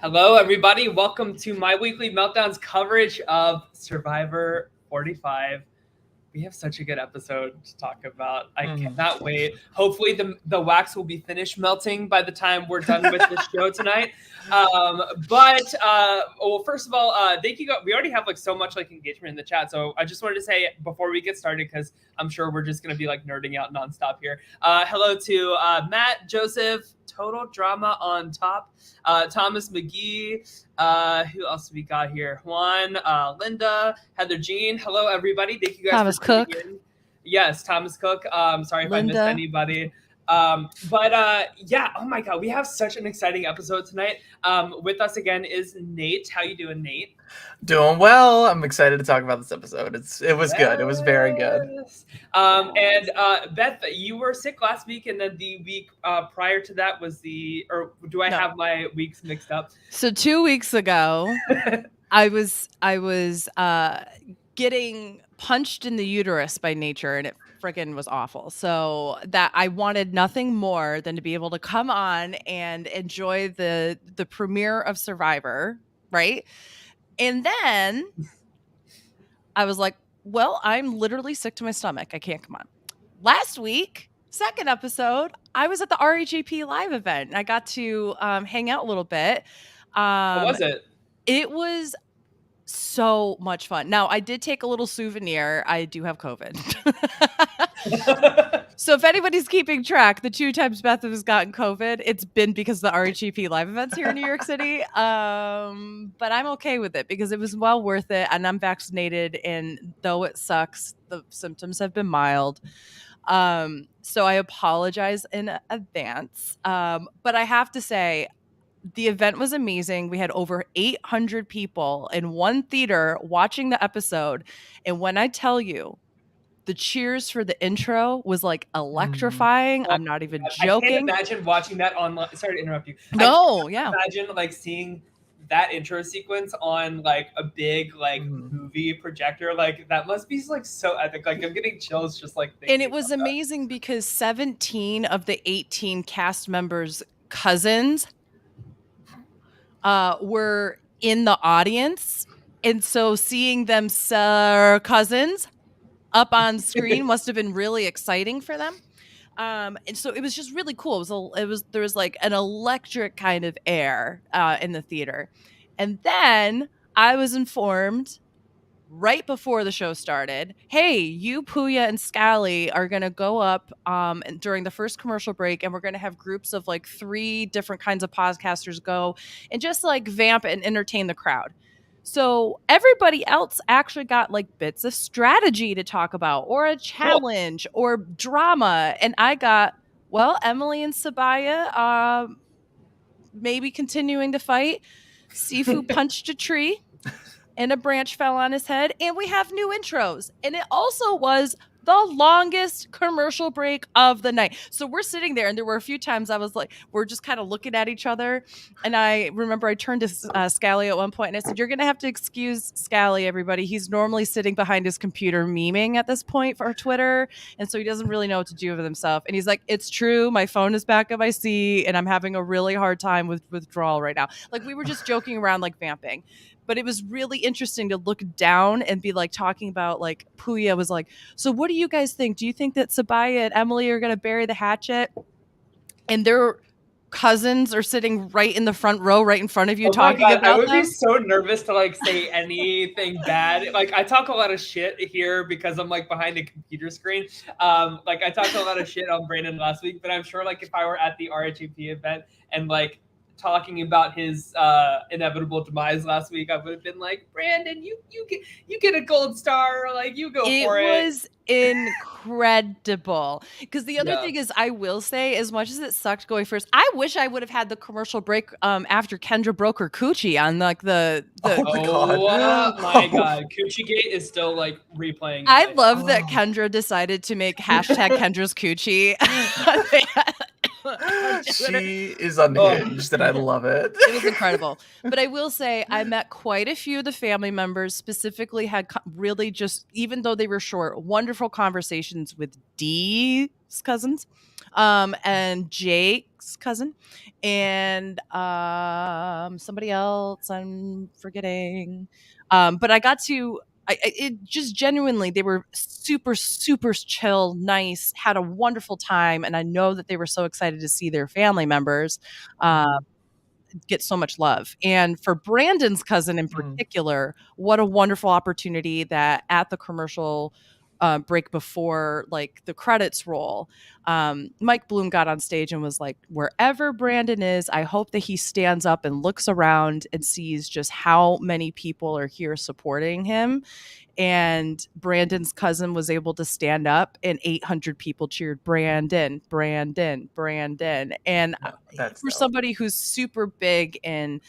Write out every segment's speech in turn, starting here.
Hello, everybody. Welcome to my weekly Meltdowns coverage of Survivor 45. We have such a good episode to talk about. I cannot wait. Hopefully, the wax will be finished melting by the time we're done with this show tonight. Well, first of all, thank you. We already have so much engagement in the chat. So I just wanted to say before we get started, because I'm sure we're just going to be nerding out nonstop here. Hello to Matt, Joseph, Total Drama on top, Thomas McGee. Who else we got here? Juan, Linda, Heather Jean. Hello, everybody. Thank you guys Thomas for Cook. In. Yes, Thomas Cook. Sorry if Linda. I missed anybody. Yeah, oh my God, we have such an exciting episode tonight. With us again is Nate. How you doing, Nate? Doing well. I'm excited to talk about this episode. It was good. It was very good. And Beth, you were sick last week, and then the week prior to that was or do I have my weeks mixed up? So 2 weeks ago, I was getting punched in the uterus by nature, and it freaking was awful. So that I wanted nothing more than to be able to come on and enjoy the premiere of Survivor, right? And then I was like, well, I'm literally sick to my stomach. I can't come on. Last week, second episode, I was at the RHAP live event. I got to hang out a little bit. What was it? It was so much fun. Now, I did take a little souvenir. I do have COVID. So if anybody's keeping track, the 2 times Beth has gotten COVID, it's been because of the RHAP live events here in New York City. But I'm okay with it because it was well worth it. And I'm vaccinated. And though it sucks, the symptoms have been mild. So I apologize in advance. But I have to say, the event was amazing. We had over 800 people in one theater watching the episode. And when I tell you, the cheers for the intro was electrifying. I'm not even joking. I can't imagine watching that online. Sorry to interrupt you. No, yeah. Imagine seeing that intro sequence on a big movie projector. That must be so epic. I'm getting chills just thinking. And it was amazing because 17 of the 18 cast members' cousins were in the audience. And so seeing them cousins up on screen must have been really exciting for them. And so it was just really cool. There was an electric kind of air in the theater. And then I was informed right before the show started, hey, you, Puya, and Scally are going to go up during the first commercial break, and we're going to have groups of 3 different kinds of podcasters go and just vamp and entertain the crowd. So everybody else actually got bits of strategy to talk about, or a challenge, or drama. And I got, Emily and Sabaya maybe continuing to fight. Sifu punched a tree and a branch fell on his head. And we have new intros. And it also was the longest commercial break of the night. So we're sitting there, and there were a few times I was we're just kind of looking at each other. And I remember I turned to Scally at one point and I said, you're going to have to excuse Scally, everybody. He's normally sitting behind his computer memeing at this point for Twitter. And so he doesn't really know what to do with himself. And he's like, it's true. My phone is back up, I see. And I'm having a really hard time with withdrawal right now. We were just joking around, vamping. But it was really interesting to look down and be talking about Puya was so what do you guys think? Do you think that Sabaya and Emily are going to bury the hatchet? And their cousins are sitting right in the front row, right in front of you, talking about them. I would be so nervous to say anything bad. I talk a lot of shit here because I'm behind a computer screen. I talked a lot of shit on Brandon last week, but I'm sure if I were at the RHAP event and talking about his inevitable demise last week, I would have been Brandon, you get a gold star, you go for it. It was incredible. Because the other thing is, I will say, as much as it sucked going first, I wish I would have had the commercial break after Kendra broke her coochie on the Oh my God. Oh my God. Coochie Gate is still replaying. I love that Kendra decided to make hashtag Kendra's coochie. She is unhinged, and I love it. It was incredible. But I will say, I met quite a few of the family members, specifically had really just, even though they were short, wonderful conversations with Dee's cousins and Jake's Mike's cousin, and somebody else I'm forgetting. But I got to. It just genuinely, they were super, super chill, nice, had a wonderful time. And I know that they were so excited to see their family members get so much love. And for Brandon's cousin in particular, what a wonderful opportunity that at the commercial break before like the credits roll, Mike Bloom got on stage and was like, wherever Brandon is, I hope that he stands up and looks around and sees just how many people are here supporting him. And Brandon's cousin was able to stand up and 800 people cheered Brandon, Brandon, Brandon. And for somebody who's super big in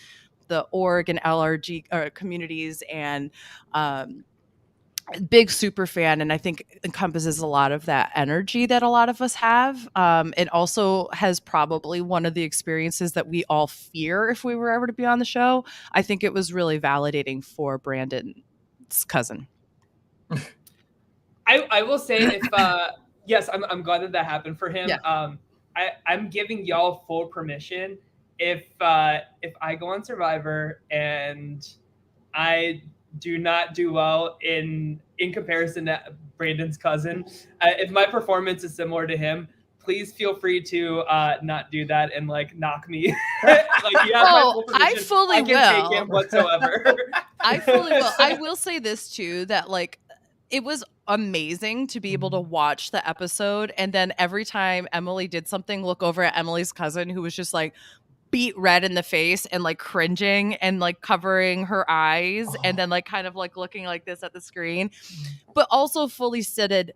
the org and LRG communities and big super fan, and I think encompasses a lot of that energy that a lot of us have. It also has probably one of the experiences that we all fear if we were ever to be on the show. I think it was really validating for Brandon's cousin. I will say if yes, I'm glad that happened for him. Yeah. I'm giving y'all full permission if I go on Survivor and I do not do well in comparison to Brandon's cousin, if my performance is similar to him, please feel free to not do that and like knock me. Like you have my full permission. I fully I can take it whatsoever. I fully will. I will say this too, that like it was amazing to be able to watch the episode, and then every time Emily did something, look over at Emily's cousin who was just like beat red in the face and like cringing and like covering her eyes and then like kind of like looking like this at the screen, but also fully seated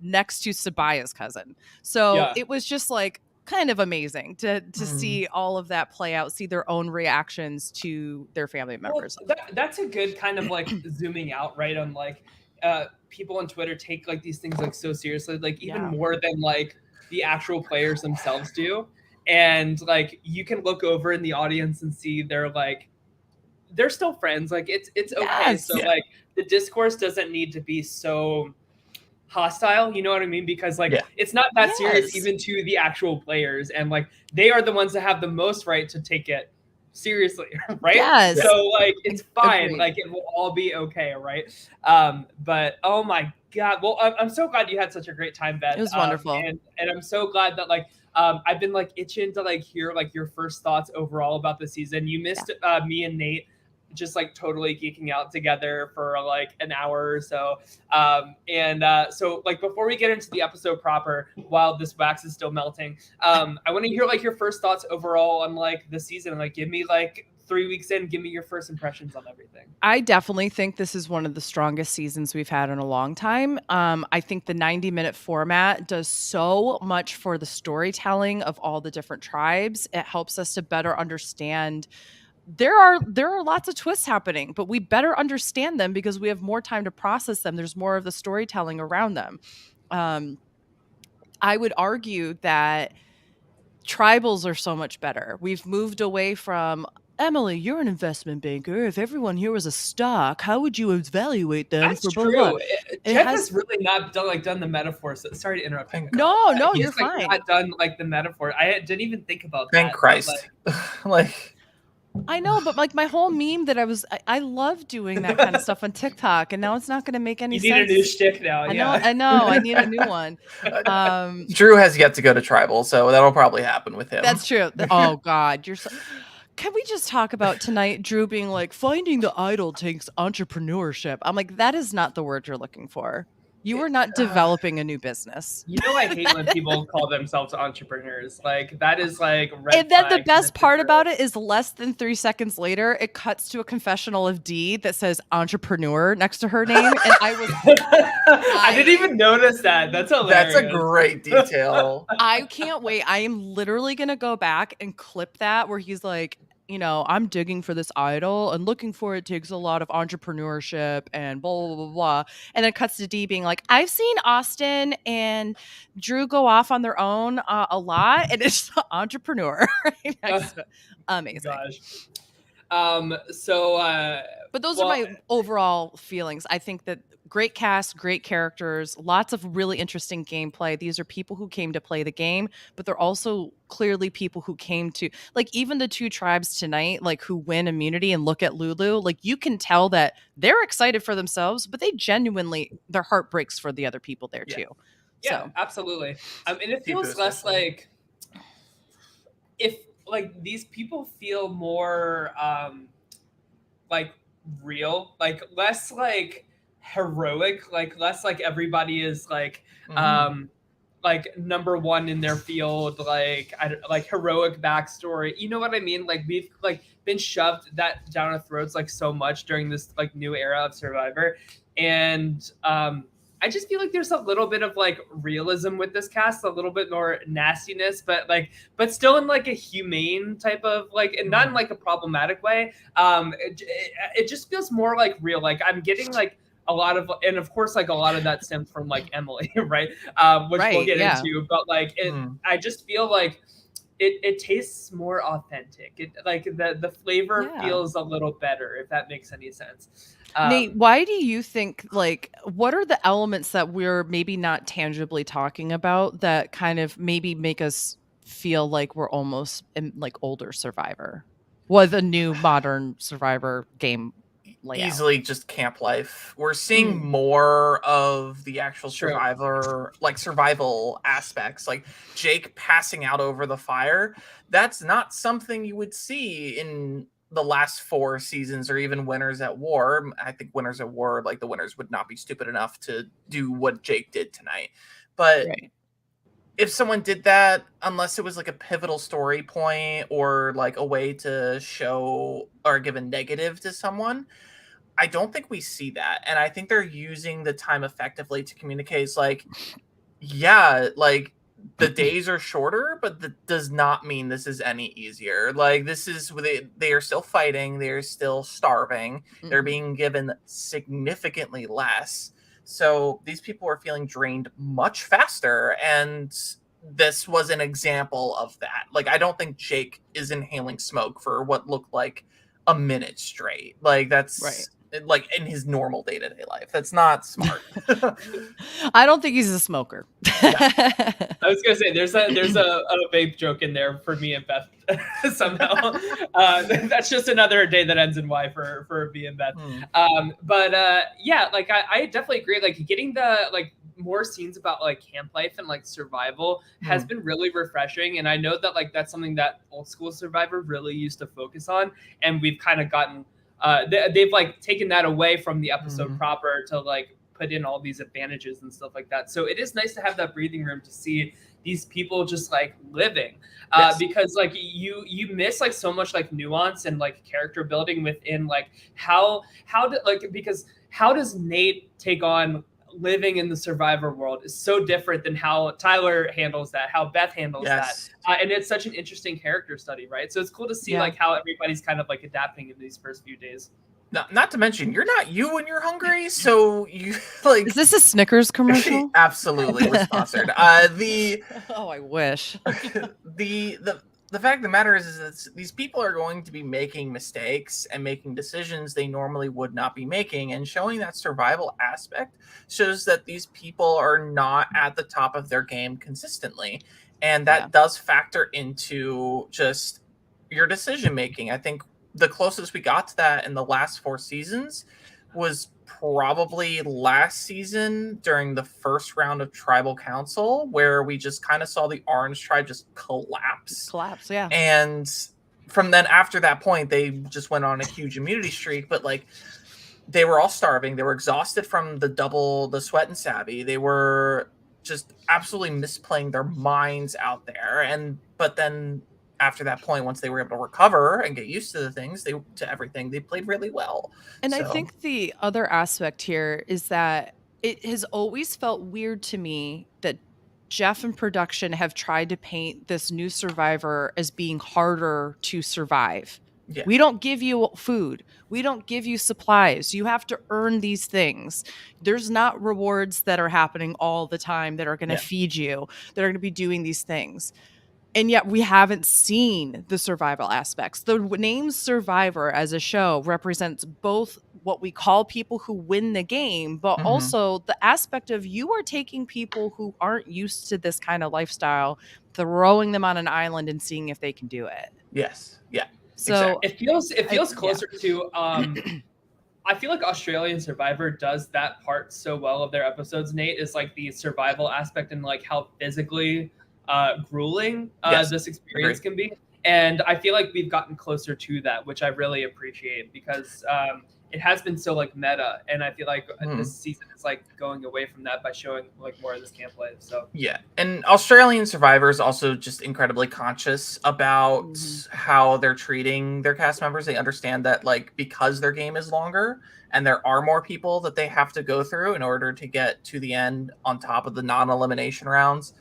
next to Sabaya's cousin. So it was just like kind of amazing to see all of that play out, see their own reactions to their family members. Well, that's a good kind of like zooming out, right? On like people on Twitter take like these things like so seriously, like even more than like the actual players themselves do. And like you can look over in the audience and see they're still friends. Like it's okay. So like the discourse doesn't need to be so hostile, you know what I mean? Because like it's not that serious even to the actual players, and like they are the ones that have the most right to take it seriously, right? Yes. So like it's fine. Agreed. Like it will all be okay, right? But oh my god, well I'm so glad you had such a great time, Beth. It was wonderful. And I'm so glad that like I've been like itching to like hear like your first thoughts overall about the season. You missed me and Nate just like totally geeking out together for like an hour or so. So like before we get into the episode proper, while this wax is still melting, I want to hear like your first thoughts overall on like the season. Like give me like 3 weeks in, give me your first impressions on everything. I definitely think this is one of the strongest seasons we've had in a long time. I think the 90-minute format does so much for the storytelling of all the different tribes. It helps us to better understand. There are lots of twists happening, but we better understand them because we have more time to process them. There's more of the storytelling around them. I would argue that tribals are so much better. We've moved away from, Emily, you're an investment banker. If everyone here was a stock, how would you evaluate them? That's true. Jeff has really not done the metaphors. Sorry to interrupt. No, you're He's fine. Not done like the metaphor. I didn't even think about that. Thank Christ. Like I know, but like my whole meme that I love doing that kind of stuff on TikTok, and now it's not going to make any sense. You need a new shtick now. I know. I need a new one. Drew has yet to go to tribal, so that'll probably happen with him. That's true. Oh God, Can we just talk about tonight, Drew being like, finding the idol takes entrepreneurship? I'm like, that is not the word you're looking for. You are not developing a new business. You know, I hate when people call themselves entrepreneurs. Like that is like red and then the flag best part about it is less than 3 seconds later, it cuts to a confessional of Dee that says entrepreneur next to her name. And I didn't even notice that. That's hilarious. That's a great detail. I can't wait. I am literally going to go back and clip that where he's like, you know, I'm digging for this idol and looking for it takes a lot of entrepreneurship and blah, blah, blah, blah. And then cuts to Dee being like, I've seen Austin and Drew go off on their own a lot. And it's the entrepreneur. Right next to it. Amazing. Gosh. But those are well, my overall feelings. I think that great cast, great characters, lots of really interesting gameplay. These are people who came to play the game, but they're also clearly people who came to, like, even the two tribes tonight, like, who win immunity and look at Lulu, like, you can tell that they're excited for themselves, but they genuinely, their heart breaks for the other people there Yeah. too. yeah, So absolutely. And it People feels less especially. like, if like these people feel more like real, like less like heroic, like less like everybody is like number one in their field, like like heroic backstory. You know what I mean? Like we've like been shoved that down our throats like so much during this like new era of Survivor, and I just feel like there's a little bit of like realism with this cast, a little bit more nastiness, but still in like a humane type of like, and not in like a problematic way. It just feels more like real. Like I'm getting like a lot of, and of course, like a lot of that stems from like Emily, right? Which we'll right, get yeah. into. But like, I just feel like it tastes more authentic. It like the flavor Yeah. feels a little better, if that makes any sense. Nate, why do you think, like, what are the elements that we're maybe not tangibly talking about that kind of maybe make us feel like we're almost in like older Survivor with a new modern Survivor game layout? Easily just camp life. We're seeing more of the actual True. survival aspects, like Jake passing out over the fire. That's not something you would see in the last 4 seasons, or even Winners at War. I think Winners at War, like the winners would not be stupid enough to do what Jake did tonight. But Right. if someone did that, unless it was like a pivotal story point or like a way to show or give a negative to someone, I don't think we see that. And I think they're using the time effectively to communicate. It's like, yeah, like the days are shorter, but that does not mean this is any easier. Like this is, they are still fighting, they're still starving, they're being given significantly less. So these people are feeling drained much faster, and this was an example of that. Like I don't think Jake is inhaling smoke for what looked like a minute straight. Like that's Right. like in his normal day-to-day life. That's not smart. I don't think he's a smoker. I was gonna say there's a vape joke in there for me and Beth somehow. That's just another day that ends in Y for me and Beth. Yeah, like I definitely agree. Like getting the like more scenes about like camp life and like survival has been really refreshing, and I know that like that's something that old school Survivor really used to focus on, and we've kind of gotten they've like taken that away from the episode proper to like put in all these advantages and stuff like that. So it is nice to have that breathing room to see these people just like living, because like you miss like so much like nuance and like character building within like how because how does Nate take on living in the Survivor world is so different than how Tyler handles that, how Beth handles that. And it's such an interesting character study, right? So it's cool to see like how everybody's kind of like adapting in these first few days. Not to mention, you're not you when you're hungry, so you like. Is this a Snickers commercial? Absolutely, we're sponsored. Oh, I wish. The fact of the matter is that these people are going to be making mistakes and making decisions they normally would not be making, and showing that survival aspect shows that these people are not at the top of their game consistently, and that does factor into just your decision making. I think the closest we got to that in the last 4 seasons was probably last season during the first round of Tribal Council, where we just kind of saw the Orange Tribe just collapse. Yeah. And from then, after that point, they just went on a huge immunity streak, but like they were all starving. They were exhausted from the sweat and savvy. They were just absolutely misplaying their minds out there. But then after that point, once they were able to recover and get used to everything, they played really well. And I think the other aspect here is that it has always felt weird to me that Jeff and production have tried to paint this new Survivor as being harder to survive. Yeah. We don't give you food. We don't give you supplies. You have to earn these things. There's not rewards that are happening all the time that are going to feed you, that are going to be doing these things. And yet we haven't seen the survival aspects. The name Survivor as a show represents both what we call people who win the game, but also the aspect of you are taking people who aren't used to this kind of lifestyle, throwing them on an island and seeing if they can do it. Yes. Yeah. So exactly. It feels closer to I feel like Australian Survivor does that part so well of their episodes, Nate, is like the survival aspect and like how physically grueling this experience can be. And I feel like we've gotten closer to that, which I really appreciate because it has been so like meta. And I feel like this season is like going away from that by showing like more of this gameplay. So yeah. And Australian Survivor is also just incredibly conscious about how they're treating their cast members. They understand that like because their game is longer and there are more people that they have to go through in order to get to the end on top of the non-elimination rounds.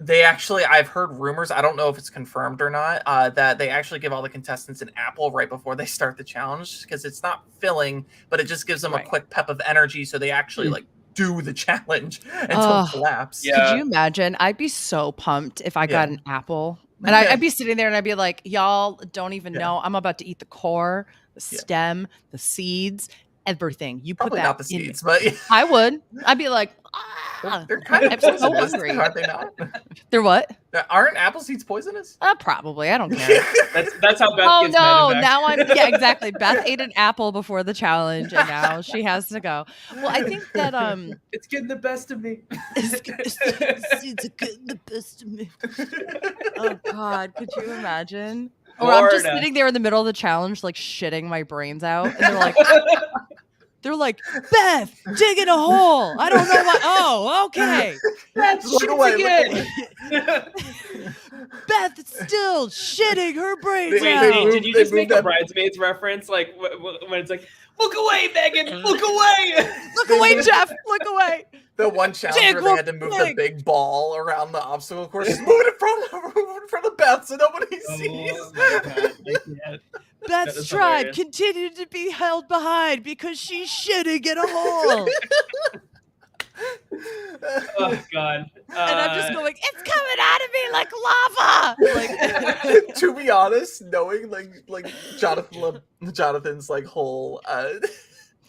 They actually, I've heard rumors, I don't know if it's confirmed or not, that they actually give all the contestants an apple right before they start the challenge because it's not filling, but it just gives them a quick pep of energy so they actually like do the challenge and don't collapse. Could you imagine? I'd be so pumped if I got an apple. And I'd be sitting there and I'd be like, y'all don't even know. I'm about to eat the core, the stem, the seeds, everything. You Probably put that not the seeds, but I would. I'd be like, they're kind of I'm so poisonous, hungry. aren't they not? They're what? Aren't apple seeds poisonous? Probably. I don't care. That's how Beth gets no. Now I'm exactly. Beth ate an apple before the challenge and now she has to go. Well, I think that it's getting the best of me. It's getting the best of me. Oh God, could you imagine? Or I'm just sitting there in the middle of the challenge, like shitting my brains out, and they're like, Beth, digging a hole. I don't know what. Oh, okay. Beth, shit again. Beth is still shitting her brains out. Wait, did you just make a Bridesmaids reference? Like when it's like, look away, Megan, look away. Look away, Jeff, look away. The one challenge where they had to move the big ball around the obstacle course. Move it in front of Beth so nobody sees. Oh my God. Beth's tribe continued to be held behind because she's shitting in a hole. Oh God. And I'm just going, it's coming out of me like lava. Like, to be honest, knowing like Jonathan's like whole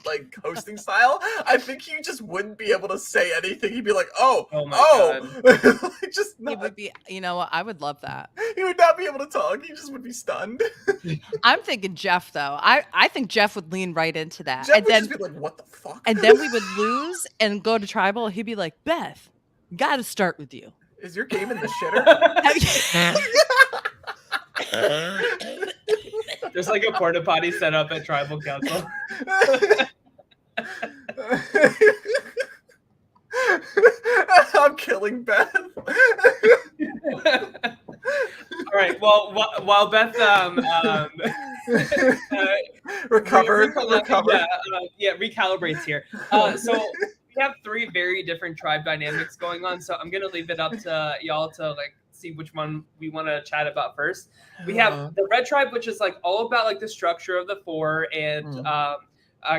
like hosting style, I think he just wouldn't be able to say anything. He'd be like, oh my God. Just not. He would be, you know what? I would love that. He would not be able to talk. He just would be stunned. I'm thinking Jeff though. I think Jeff would lean right into that. Jeff and would then just be like, what the fuck? And then we would lose and go to tribal. He'd be like, Beth, gotta start with you. Is your game in the shitter? There's like a porta potty set up at tribal council. I'm killing Beth. All right. Well, while Beth recover. Recalibrates here. So we have three very different tribe dynamics going on. So I'm gonna leave it up to y'all to like see which one we want to chat about first. We have the red tribe, which is like all about like the structure of the four and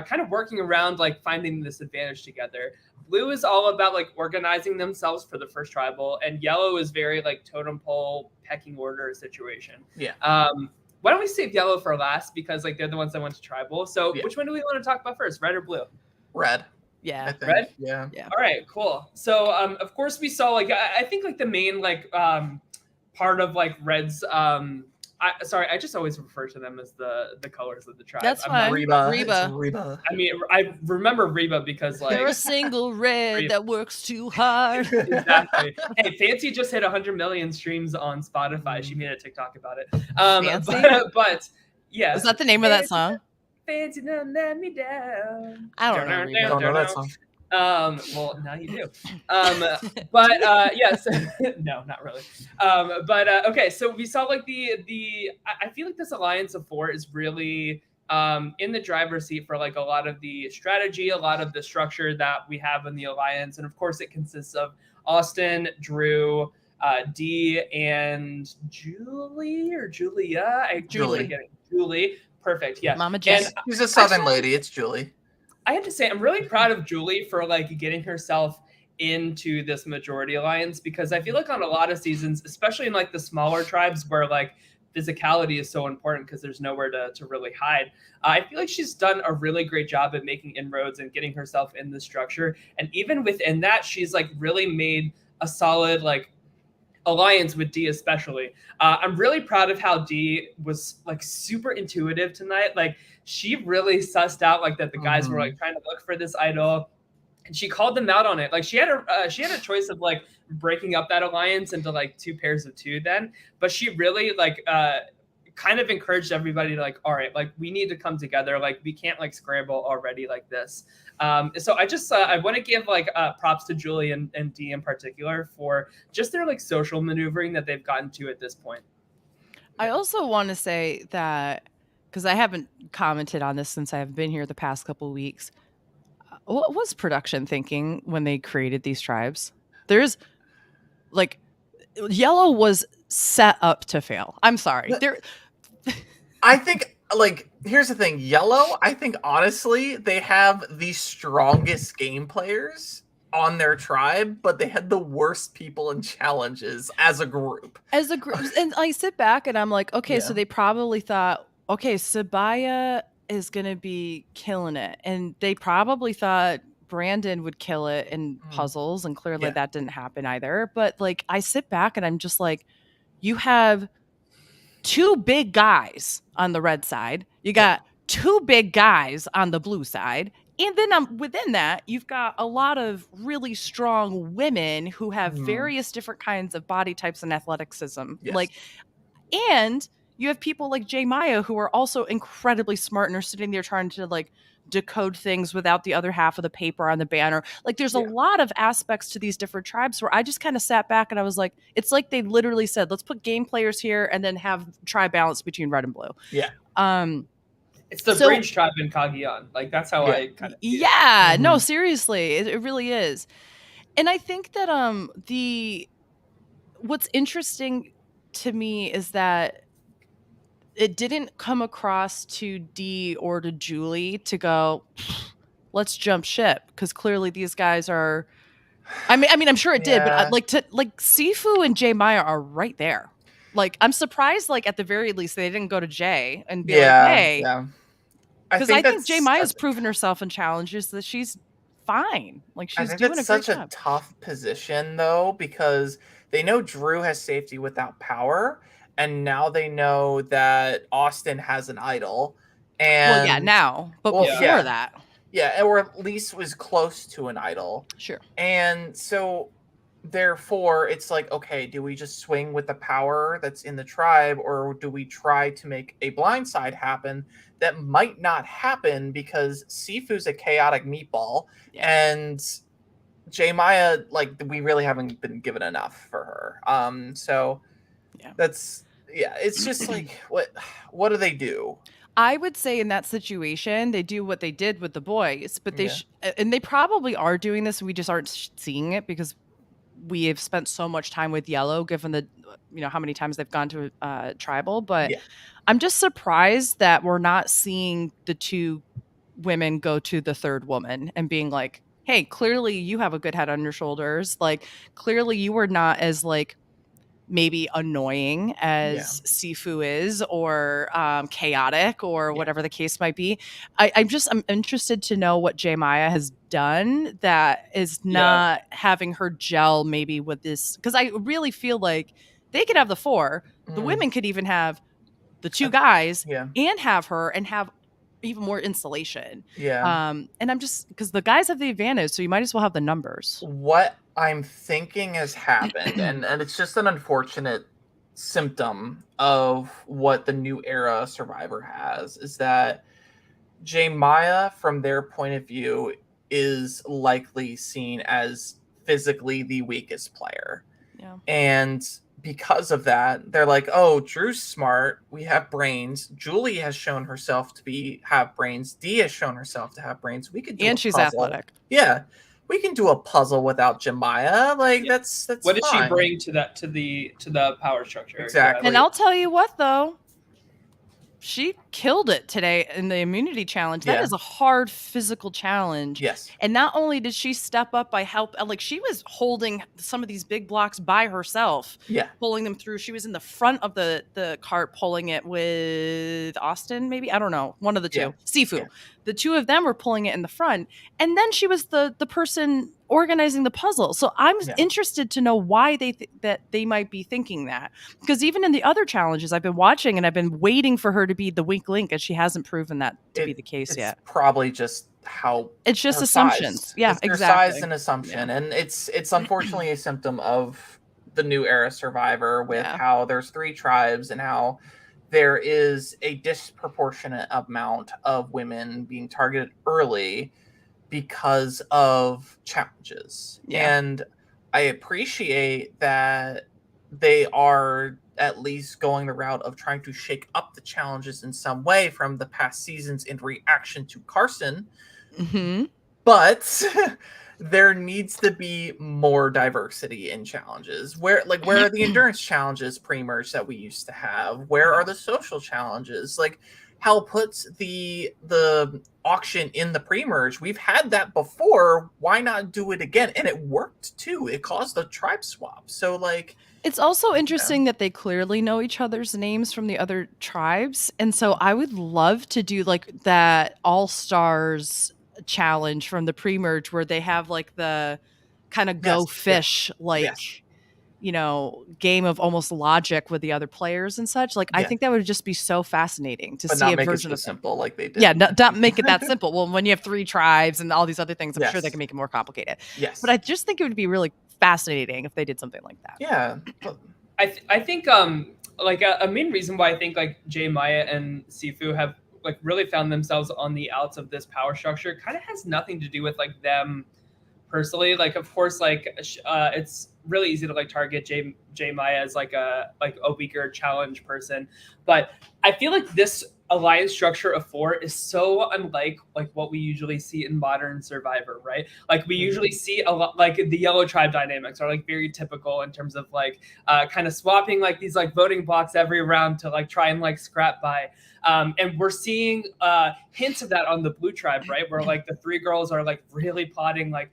kind of working around like finding this advantage together. Blue is all about like organizing themselves for the first tribal, and yellow is very like totem pole pecking order situation. Yeah. Why don't we save yellow for last because like they're the ones that went to tribal. So which one do we want to talk about first, red or blue? Red. Yeah. Red? Yeah. All right, cool. So of course we saw like I think like the main like part of like Red's I just always refer to them as the colors of the tribe. That's fine. Reba. I mean, I remember Reba because like they're a single red that works too hard. Exactly. Hey, Fancy just hit 100 million streams on Spotify. She made a TikTok about it. But yeah. Is that the name of that song? Fancy don't let me down. I don't know. I don't know that song. Well, now you do. But yes, no, not really. Okay, so we saw like I feel like this alliance of four is really in the driver's seat for like a lot of the strategy, a lot of the structure that we have in the alliance, and of course it consists of Austin, Drew, Dee, and Julie or Julia. Julie. Perfect. Yeah. Mama Jess. She's a Southern lady. It's Julie. I have to say, I'm really proud of Julie for like getting herself into this majority alliance, because I feel like on a lot of seasons, especially in like the smaller tribes where like physicality is so important because there's nowhere to really hide. I feel like she's done a really great job at making inroads and getting herself in the structure. And even within that, she's like really made a solid like alliance with D especially. I'm really proud of how D was like super intuitive tonight. Like she really sussed out like that the guys were like trying to look for this idol, and she called them out on it. Like she had a choice of like breaking up that alliance into like 2 pairs of 2 then, but she really like kind of encouraged everybody to like, all right, like we need to come together. Like we can't like scramble already like this. So I just I want to give like props to Julie and Dee in particular for just their like social maneuvering that they've gotten to at this point. I also want to say that, because I haven't commented on this since I've been here the past couple of weeks, what was production thinking when they created these tribes? There's like Yellow was set up to fail. I'm sorry. I think, like, here's the thing. Yellow, I think, honestly, they have the strongest game players on their tribe, but they had the worst people in challenges as a group. And I sit back and I'm like, okay, so they probably thought, okay, Sabaya is going to be killing it. And they probably thought Brandon would kill it in puzzles, and clearly that didn't happen either. But like, I sit back and I'm just like, you have 2 big guys on the red side. You got 2 big guys on the blue side. And then within that, you've got a lot of really strong women who have various different kinds of body types and athleticism. Like, and you have people like J Maya who are also incredibly smart and are sitting there trying to like decode things without the other half of the paper on the banner. Like there's a lot of aspects to these different tribes where I just kind of sat back and I was like, it's like they literally said, let's put game players here and then have tribe balance between red and blue. It's the bridge tribe in Cagayan. Like that's how I kind of no, seriously, it really is. And I think that what's interesting to me is that it didn't come across to Dee or to Julie to go, let's jump ship, because clearly these guys are. I mean, I'm sure it did, but like Sifu and J Maya are right there. Like, I'm surprised. Like at the very least, they didn't go to Jay and be like, "Hey," because I think J Maya's proven herself in challenges that she's fine. Like she's doing a great job. It's such a tough position though, because they know Drew has safety without power. And now they know that Austin has an idol. And now. But before that. Yeah, or at least was close to an idol. Sure. And so therefore it's like, okay, do we just swing with the power that's in the tribe, or do we try to make a blindside happen that might not happen because Sifu's a chaotic meatball and J Maya, like, we really haven't been given enough for her. So that's it's just like what do they do? I would say in that situation they do what they did with the boys, but they and they probably are doing this, we just aren't seeing it because we have spent so much time with Yellow, given the how many times they've gone to tribal. But I'm just surprised that we're not seeing the 2 women go to the 3rd woman and being like, hey, clearly you have a good head on your shoulders. Like clearly you are not as like maybe annoying as Sifu is, or chaotic, or whatever the case might be. I'm interested to know what J Maya has done that is not having her gel maybe with this, because I really feel like they could have the 4. The women could even have the 2 guys and have her and have even more insulation. And I'm just, because the guys have the advantage, so you might as well have the numbers. What I'm thinking has happened, and it's just an unfortunate symptom of what the new era Survivor has, is that J Maya, from their point of view, is likely seen as physically the weakest player. And because of that, they're like, oh, Drew's smart. We have brains. Julie has shown herself to have brains. Dee has shown herself to have brains. We could do she's athletic. Yeah. We can do a puzzle without Jemiah. Like that's what did she bring to the power structure? Exactly. And I'll tell you what though, she killed it today in the immunity challenge. That Yeah. is a hard physical challenge. Yes. And not only did she step up by help, like she was holding some of these big blocks by herself, Yeah. pulling them through. She was in the front of the cart pulling it with Austin, maybe. I don't know. One of the two. Yeah. Sifu. Yeah. The two of them were pulling it in the front. And then she was the person organizing the puzzle. So I'm interested to know why that they might be thinking that. Because even in the other challenges I've been watching and I've been waiting for her to be the weak link, and she hasn't proven that to be the case yet. It's probably just how it's just assumptions. Size. Yeah, it's exactly. Your size and assumption. Yeah. And it's unfortunately a symptom of the new era Survivor with how there's 3 tribes and how there is a disproportionate amount of women being targeted early because of challenges. Yeah. And I appreciate that they are at least going the route of trying to shake up the challenges in some way from the past seasons in reaction to Carson. Mm-hmm. But there needs to be more diversity in challenges. Where are the endurance challenges pre-merge that we used to have? Where are the social challenges? Like Hal puts the auction in the pre-merge. We've had that before. Why not do it again? And it worked too. It caused a tribe swap. So like, it's also interesting that they clearly know each other's names from the other tribes. And so I would love to do like that All-Stars challenge from the pre-merge where they have like the kind of go fish you know, game of almost logic with the other players and such. Like I think that would just be so fascinating to see a version of simple like they did. Yeah, not make it that simple. Well, when you have 3 tribes and all these other things, I'm sure they can make it more complicated. Yes. But I just think it would be really fascinating if they did something like that. Yeah. I think like a main reason why I think like Jay Maya and Sifu have like really found themselves on the outs of this power structure kind of has nothing to do with like them personally. Like of course like it's really easy to like target Jay Maya as like a weaker challenge person, but I feel like this alliance structure of 4 is so unlike like what we usually see in modern Survivor, right? Like we usually see a lot like the yellow tribe dynamics are like very typical in terms of like kind of swapping like these like voting blocks every round to like try and like scrap by. And we're seeing hints of that on the blue tribe, right? Where like the 3 girls are like really plotting like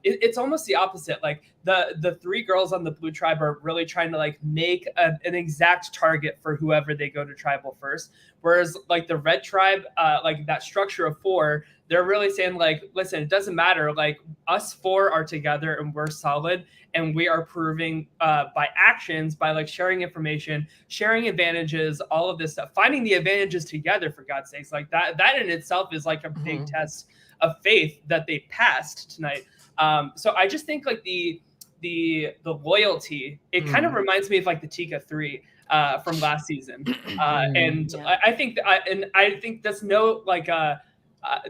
it's almost the opposite. Like the 3 girls on the blue tribe are really trying to like make an exact target for whoever they go to tribal first. Whereas like the red tribe, like that structure of 4, they're really saying like, listen, it doesn't matter. Like us 4 are together and we're solid. And we are proving by actions, by like sharing information, sharing advantages, all of this stuff, finding the advantages together, for God's sakes. Like that in itself is like a big test of faith that they passed tonight. So I just think like the loyalty, it kind of reminds me of like the Tika 3 from last season. I think that's no like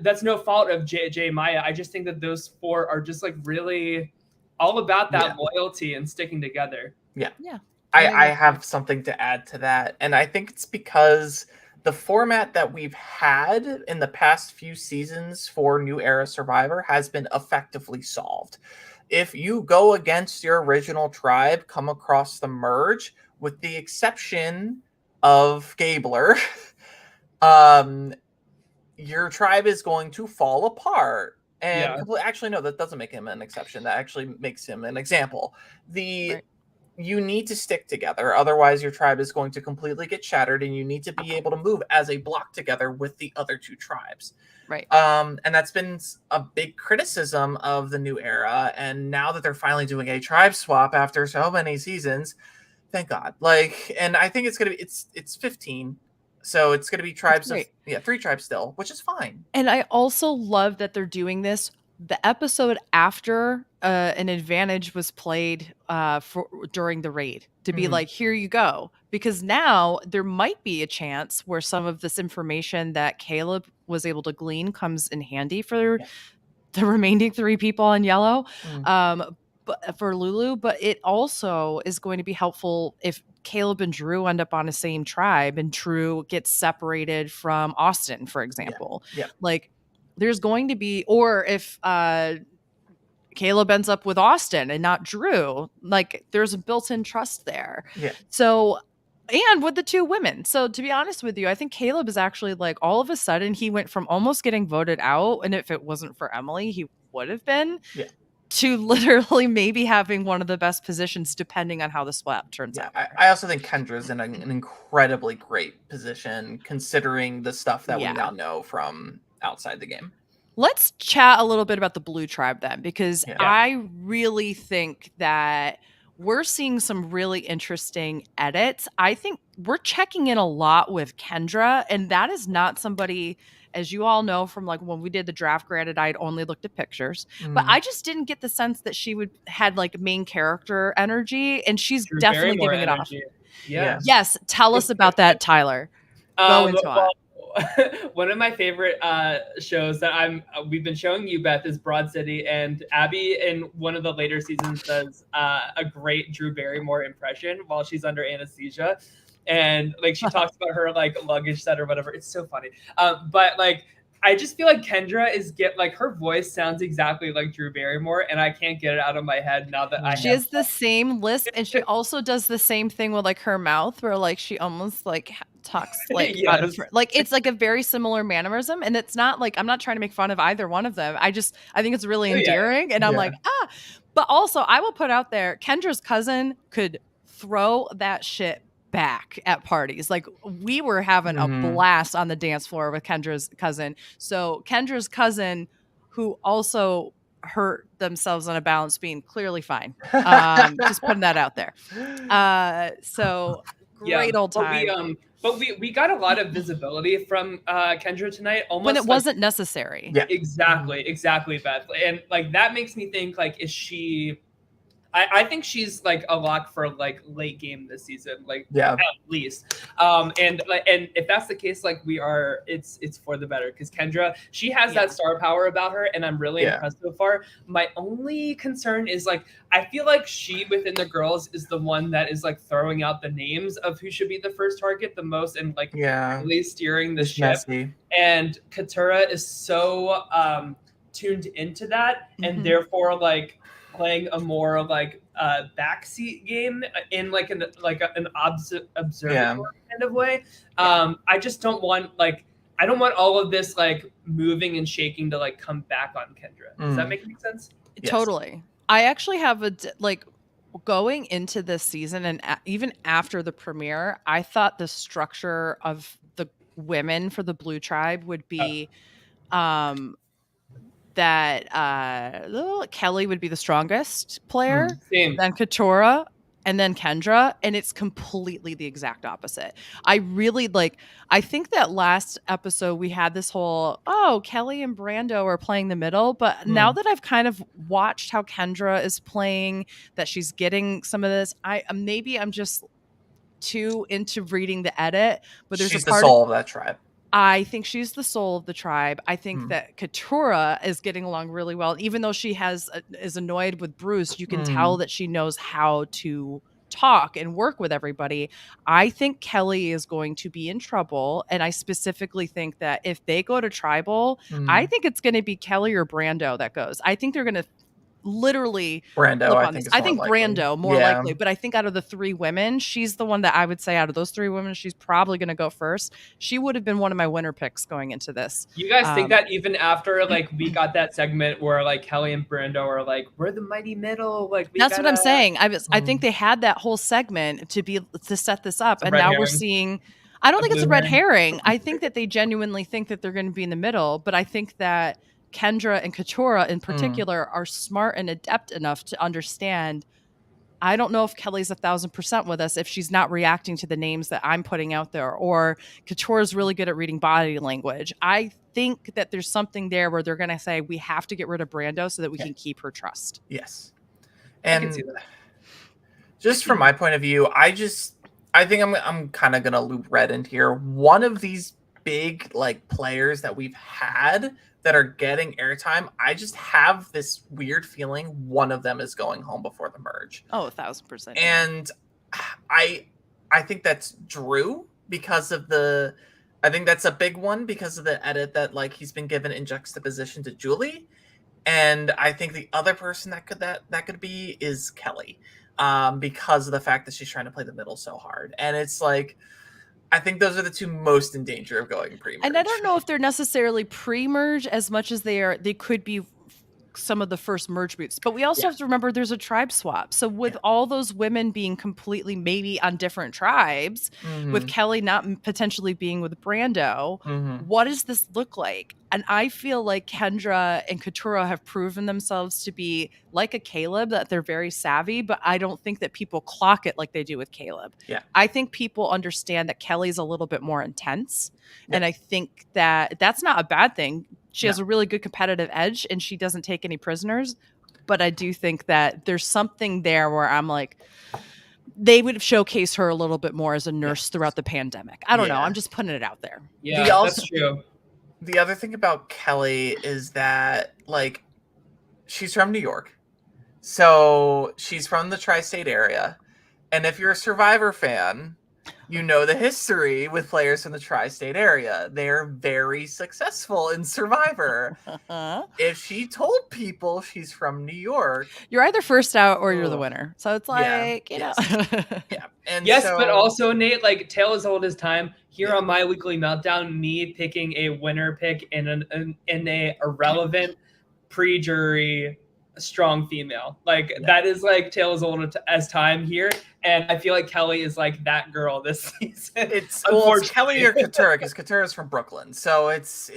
that's no fault of Jay Maya. I just think that those 4 are just like really all about that loyalty and sticking together. Yeah. I have something to add to that. And I think it's because the format that we've had in the past few seasons for New Era Survivor has been effectively solved. If you go against your original tribe, come across the merge, with the exception of Gabler, your tribe is going to fall apart. And actually, no, that doesn't make him an exception. That actually makes him an example. You need to stick together. Otherwise, your tribe is going to completely get shattered, and you need to be able to move as a block together with the other 2 tribes. Right. And that's been a big criticism of the new era. And now that they're finally doing a tribe swap after so many seasons, thank God. Like, and I think it's going to be, it's 15. So it's going to be tribes of 3 tribes still, which is fine. And I also love that they're doing this. The episode after an advantage was played during the raid to be like, here you go. Because now there might be a chance where some of this information that Caleb was able to glean comes in handy for the remaining 3 people on yellow. But for Lulu, but it also is going to be helpful if Caleb and Drew end up on the same tribe and Drew gets separated from Austin, for example. Like there's going to be, or if Caleb ends up with Austin and not Drew, like there's a built-in trust there. So and with the two women. So to be honest with you, I think Caleb is actually like all of a sudden he went from almost getting voted out, and if it wasn't for Emily, he would have been, Yeah. to literally maybe having one of the best positions depending on how the swap turns Yeah, out. I also think Kendra's in an incredibly great position considering the stuff that we Yeah. now know from outside the game. Let's chat a little bit about the Blue Tribe then, because Yeah. I really think that we're seeing some really interesting edits. I think we're checking in a lot with Kendra, and that is not somebody, as you all know from like when we did the draft, granted I'd only looked at pictures, but I just didn't get the sense that she would had like main character energy, and she's Drew definitely Barrymore giving it off. energy. Yeah. Yes, tell us about that, Tyler. Go into Well, one of my favorite shows that we've been showing you, Beth, is Broad City, and Abby in one of the later seasons does a great Drew Barrymore impression while she's under anesthesia, and like she talks about her like luggage set or whatever. It's so funny. But like I just feel like Kendra her voice sounds exactly like Drew Barrymore, and I can't get it out of my head now that she has the same lisp, and she also does the same thing with like her mouth, where like she almost like talks like out of her, like it's like a very similar mannerism, and it's not like I'm not trying to make fun of either one of them. I think it's really endearing, and I'm like but also I will put out there, Kendra's cousin could throw that shit back at parties. Like we were having a blast on the dance floor with Kendra's cousin. So Kendra's cousin, who also hurt themselves on a balance beam, clearly fine. Just putting that out there. So great old time. But we got a lot of visibility from Kendra tonight, almost when it wasn't necessary. Yeah, exactly, Beth. And like that makes me think, like, is she? I think she's like a lock for like late game this season, like at least. And if that's the case, like it's for the better, because Kendra, she has that star power about her, and I'm really impressed so far. My only concern is like I feel like she within the girls is the one that is like throwing out the names of who should be the first target the most, and like really steering the ship. Messy. And Katura is so tuned into that, and therefore like playing a more like backseat game in like an observatory kind of way. I just don't want I don't want all of this like moving and shaking to like come back on Kendra. Does that make any sense? Totally. I actually have going into this season and even after the premiere, I thought the structure of the women for the Blue Tribe would be that Kelly would be the strongest player, then Katura, and then Kendra, and it's completely the exact opposite. I think that last episode we had this whole, Kelly and Brando are playing the middle, but now that I've kind of watched how Kendra is playing, that she's getting some of this, I'm just too into reading the edit, but there's she's a part the soul of that tribe. I think she's the soul of the tribe. I think that Katura is getting along really well. Even though she is annoyed with Bruce, you can tell that she knows how to talk and work with everybody. I think Kelly is going to be in trouble. And I specifically think that if they go to tribal, I think it's going to be Kelly or Brando that goes. I think they're going to literally Brando. I think Brando more likely, but I think out of the three women, she's the one that I would say out of those three women, she's probably going to go first. She would have been one of my winner picks going into this. You guys think that even after like we got that segment where like Kelly and Brando are like, we're the mighty middle, like that's what I'm saying. I think they had that whole segment to set this up, and now we're seeing. I don't think it's a red herring. I think that they genuinely think that they're going to be in the middle, but I think that Kendra and Katura in particular are smart and adept enough to understand. I don't know if Kelly's 1,000% with us if she's not reacting to the names that I'm putting out there, or Katura's really good at reading body language. I think that there's something there where they're going to say, we have to get rid of Brando so that we can keep her trust. Yes. And I can see that. Just from my point of view, I think I'm kind of going to loop Red in here. One of these big like players that we've had that are getting airtime, I just have this weird feeling one of them is going home before the merge. 1,000%. And I think that's Drew because of I think that's a big one because of the edit that like he's been given in juxtaposition to Julie. And I think the other person that could be is Kelly. because of the fact that she's trying to play the middle so hard. And it's like, I think those are the two most in danger of going pre-merge. And I don't know if they're necessarily pre-merge as much as they could be some of the first merge boots. But we also have to remember there's a tribe swap. So with all those women being completely maybe on different tribes, with Kelly not potentially being with Brando, what does this look like? And I feel like Kendra and Katurah have proven themselves to be like a Caleb, that they're very savvy, but I don't think that people clock it like they do with Caleb. Yeah. I think people understand that Kelly's a little bit more intense. And I think that that's not a bad thing. She has a really good competitive edge and she doesn't take any prisoners. But I do think that there's something there where I'm like, they would have showcased her a little bit more as a nurse throughout the pandemic. I don't know. I'm just putting it out there. Yeah, that's true. The other thing about Kelly is that, like, she's from New York. So she's from the tri-state area. And if you're a Survivor fan, you know the history with players from the tri-state area. They're very successful in Survivor. If she told people she's from New York, you're either first out or you're the winner. So it's like, you know. And but also, Nate, like, tale as old as time. Here on my weekly meltdown, me picking a winner pick in a irrelevant pre-jury strong female, like that is like tale as old as time here, and I feel like Kelly is like that girl this season. It's Kelly or Katurah, because Katurah's from Brooklyn, so it's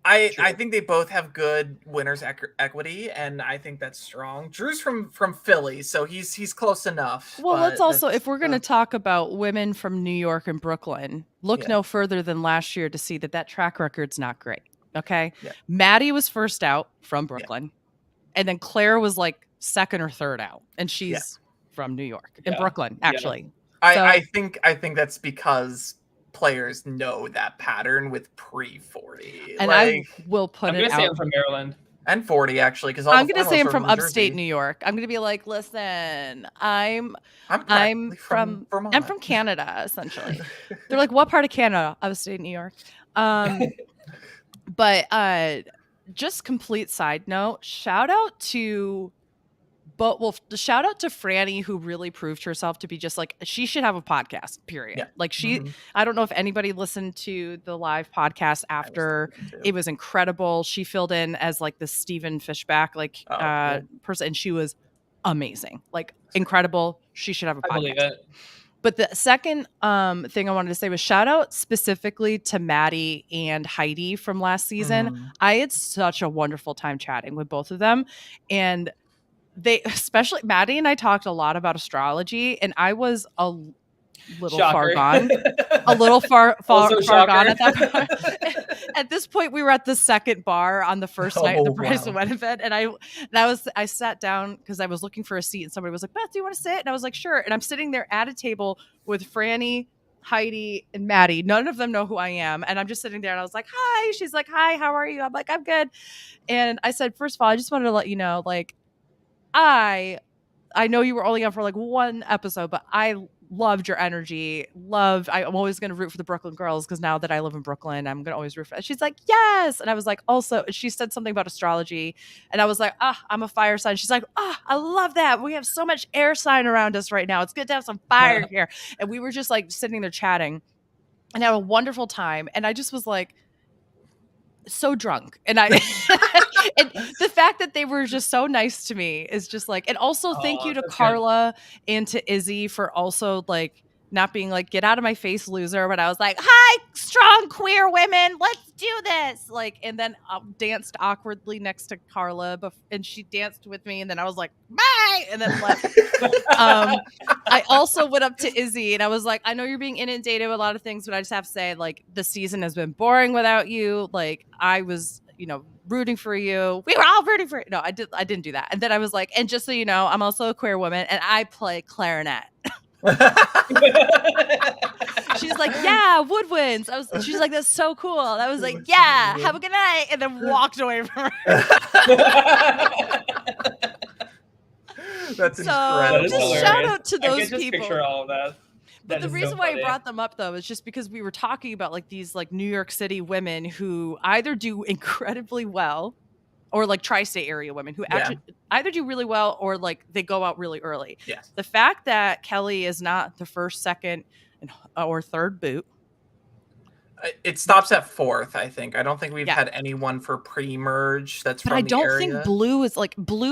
I think they both have good winners equity, and I think that's strong. Drew's from Philly, so he's close enough. Well, let's also, if we're going to talk about women from New York and Brooklyn, look no further than last year to see that track record's not great. Okay, Maddie was first out from Brooklyn. And then Claire was like second or third out, and she's from New York, in Brooklyn, actually. I think that's because players know that pattern with pre-40. And I will put it out. I'm gonna say I'm from Maryland. And 40, actually, because I'm gonna say I'm from upstate New York. I'm gonna be like, listen, I'm from Vermont. I'm from Canada, essentially. They're like, what part of Canada? Upstate New York. But just complete side note, shout out to Franny, who really proved herself to be just like, she should have a podcast, period. Like I don't know if anybody listened to the live podcast after. It was incredible. She filled in as like the Stephen Fishback person, and she was amazing, like incredible. She should have a podcast. I believe it. But the second thing I wanted to say was shout out specifically to Maddie and Heidi from last season. I had such a wonderful time chatting with both of them. And especially Maddie and I talked a lot about astrology, and I was a little far gone. A little far gone at that point. At this point, we were at the second bar on the first night of the Price of Wed event, and I sat down because I was looking for a seat, and somebody was like, "Beth, do you want to sit?" And I was like, "Sure." And I'm sitting there at a table with Franny, Heidi, and Maddie. None of them know who I am, and I'm just sitting there, and I was like, "Hi." She's like, "Hi, how are you?" I'm like, "I'm good." And I said, first of all, I just wanted to let you know, like, I know you were only on for like one episode, but I loved your energy. I'm always going to root for the Brooklyn girls, because now that I live in Brooklyn, I'm going to always root for. She's like, yes. And I was like, also, she said something about astrology, and I was like, I'm a fire sign. She's like, I love that. We have so much air sign around us right now. It's good to have some fire here. And we were just like sitting there chatting and had a wonderful time. And I just was like, so drunk, and and the fact that they were just so nice to me is just like, and also thank you to Carla and to Izzy for also like not being like, get out of my face, loser. But I was like, hi, strong queer women, let's do this. Like, and then I danced awkwardly next to Carla, and she danced with me, and then I was like, bye, and then left. I also went up to Izzy, and I was like, I know you're being inundated with a lot of things, but I just have to say, like, the season has been boring without you. Like, I was, rooting for you. We were all rooting for you. No, I didn't do that. And then I was like, and just so you know, I'm also a queer woman, and I play clarinet. She's like, yeah, woodwinds. She's like, that's so cool. I was like, yeah, have a good night, and then walked away from her. That's incredible. Just shout out to those people. I can just picture all of that. But the reason why I brought them up, though, is just because we were talking about like these like New York City women who either do incredibly well or like tri-state area women who Yeah. actually either do really well or like they go out really early. Yes. The fact that Kelly is not the first, second, or third boot. It stops at 4th, I think. I don't think we've Yeah. had anyone for pre-merge that's But from I the don't area. think Blue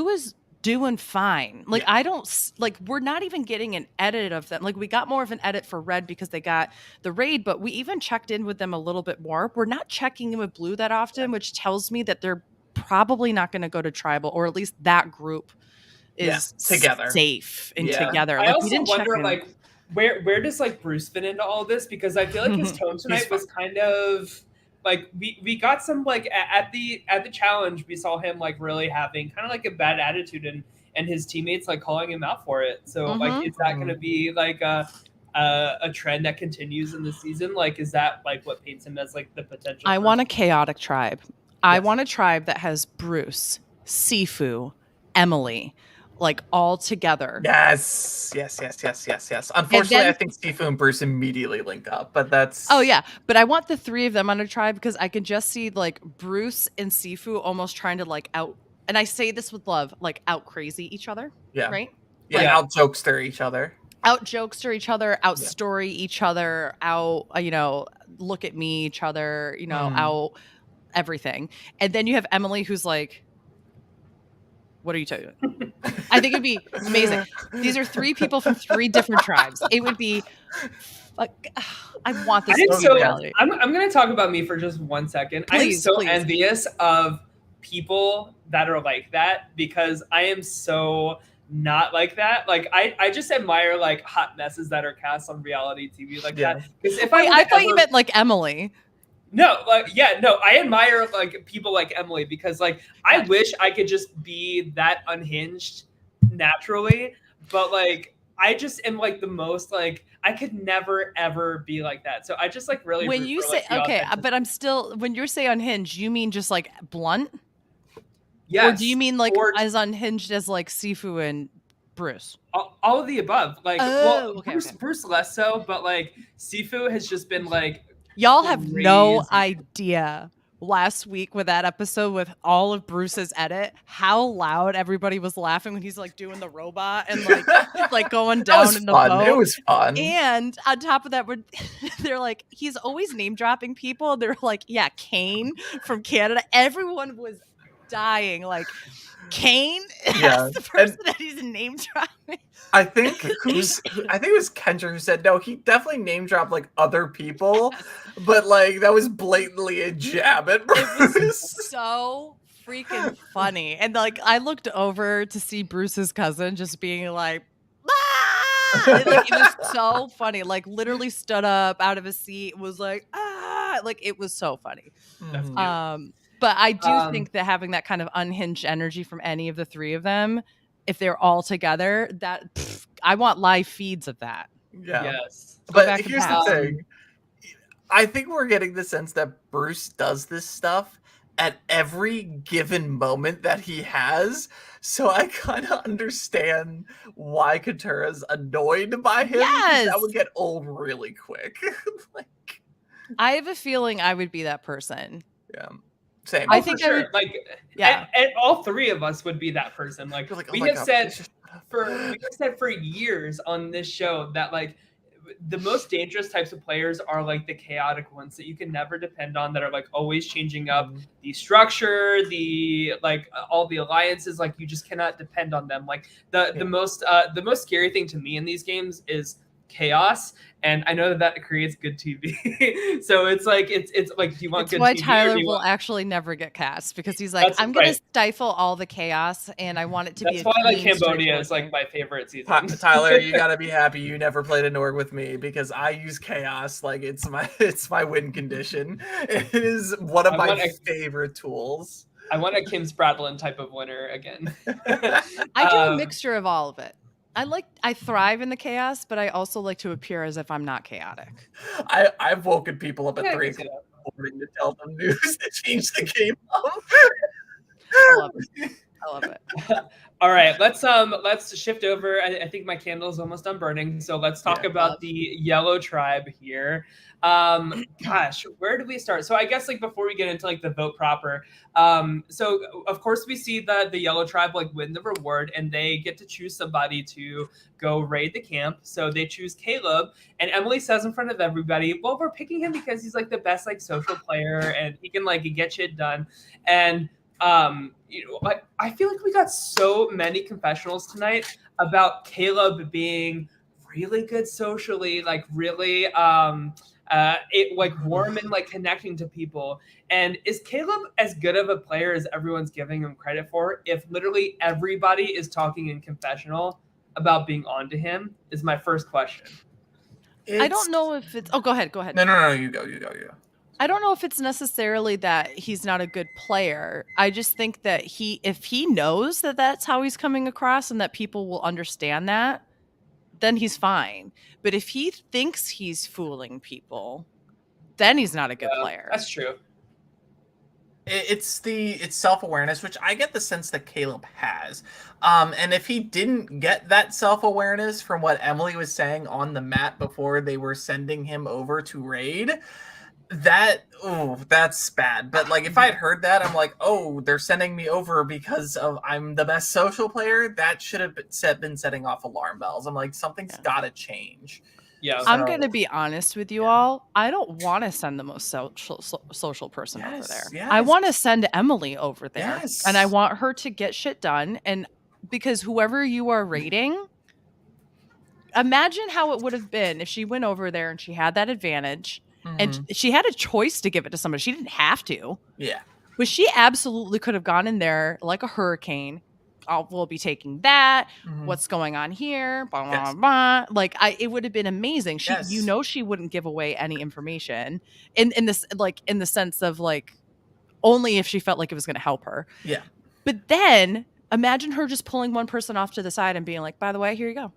is doing fine. Like, Yeah. I don't like, we're not even getting an edit of them. Like, we got more of an edit for Red because they got the raid, but we even checked in with them a little bit more. We're not checking in with Blue that often, which tells me that they're probably not going to go to tribal, or at least that group is together. safe and Yeah. together. I Like, we also didn't check wonder, in. like, where does like Bruce fit into all this? Because I feel like his tone tonight was kind of like we got some like at the challenge we saw him like really having kind of like a bad attitude and his teammates like calling him out for it. So like, is that going to be like a trend that continues in the season? Like, is that like what paints him as like the potential? I want a chaotic tribe. I want a tribe that has Bruce, Sifu, Emily, like all together. Yes. Unfortunately, I think Sifu and Bruce immediately link up, but that's... Oh, yeah. But I want the three of them on a tribe because I can just see like Bruce and Sifu almost trying to like out, and I say this with love, like out crazy each other. Yeah. Right? Yeah, Like, out jokester each other. Out jokester each other, out story each other, out, look at me each other, out everything. And then you have Emily who's like, what are you talking about? I think it'd be amazing. These are 3 people from 3 different tribes. It would be like, I want this reality. I'm going to talk about me for just 1 second. Please, I'm so envious of people that are like that because I am so not like that. Like I just admire like hot messes that are cast on reality TV like that. Because if I thought you meant like Emily. No, I admire like people like Emily because like I wish I could just be that unhinged naturally, but like I just am like the most like I could never ever be like that. So I just like really when you say but I'm still when you say unhinged, you mean just like blunt? Yes. Or do you mean like as unhinged as like Sifu and Bruce? All of the above. Like Bruce less so, but like Sifu has just been like y'all have no idea last week with that episode with all of Bruce's edit, how loud everybody was laughing when he's like doing the robot and like going down in the boat. It was fun. And on top of that, they're like, he's always name dropping people. They're like, yeah, Kane from Canada. Everyone was dying. Like, Kane? Yeah. The person that he's name dropping. I think it was Kendra who said no. He definitely name dropped like other people, but like that was blatantly a jab at Bruce. It was so freaking funny, and like I looked over to see Bruce's cousin just being like, ah! Like it was so funny. Like literally stood up out of his seat, was like, ah! Like it was so funny. But I do think that having that kind of unhinged energy from any of the 3 of them, if they're all together, that I want live feeds of that. Yeah. Yes. But here's the thing. I think we're getting the sense that Bruce does this stuff at every given moment that he has. So I kind of understand why Katura's annoyed by him. Yes. That would get old really quick. I have a feeling I would be that person. Yeah. Same. I think sure. And all 3 of us would be that person. Like, we have said for years on this show that like the most dangerous types of players are like the chaotic ones that you can never depend on, that are like always changing up the structure, the like all the alliances. Like you just cannot depend on them. Like the most scary thing to me in these games is chaos, and I know that creates good TV. So it's like it's like, do you want good why TV? Tyler will actually never get cast because he's like, I'm gonna stifle all the chaos and I want it to be. That's why like Cambodia is like my favorite season. Tyler, you gotta be happy you never played a Norg with me because I use chaos like it's my win condition. It is one of my favorite tools. I want a Kim Spradlin type of winner again. I do a mixture of all of it. I thrive in the chaos, but I also like to appear as if I'm not chaotic. I've woken people up at 3 o'clock in the morning to tell them news to change the game up. I love it. All right, let's shift over. I think my candle is almost done burning, so let's talk about the yellow tribe here. Gosh, where do we start? So I guess like before we get into like the vote proper, so of course we see the yellow tribe like win the reward, and they get to choose somebody to go raid the camp. So they choose Caleb, and Emily says in front of everybody, "Well, we're picking him because he's like the best like social player, and he can like get shit done." And you know, I feel like we got so many confessionals tonight about Caleb being really good socially, like really like warm and like connecting to people. And is Caleb as good of a player as everyone's giving him credit for? If literally everybody is talking in confessional about being onto him, is my first question. I don't know if it's. Oh, go ahead. Go ahead. No. You go. I don't know if it's necessarily that he's not a good player. I just think that if he knows that that's how he's coming across and that people will understand that, then he's fine. But if he thinks he's fooling people, then he's not a good player. That's true. It's self-awareness, which I get the sense that Caleb has. And if he didn't get that self-awareness from what Emily was saying on the mat before they were sending him over to raid, that's bad. But like if I had heard that, I'm like, oh, they're sending me over because I'm the best social player. That should have been setting off alarm bells. I'm like, something's got to change. Yeah, I'm going to be honest with you all. I don't want to send the most social person over there. Yes. I want to send Emily over there. Yes. And I want her to get shit done. And because whoever you are rating, imagine how it would have been if she went over there and she had that advantage. And she had a choice to give it to somebody. She didn't have to. Yeah. But she absolutely could have gone in there like a hurricane. We'll be taking that. What's going on here? Blah, blah, blah. Like it would have been amazing. She wouldn't give away any information in the sense of like only if she felt like it was going to help her. Yeah. But then imagine her just pulling one person off to the side and being like, by the way, here you go.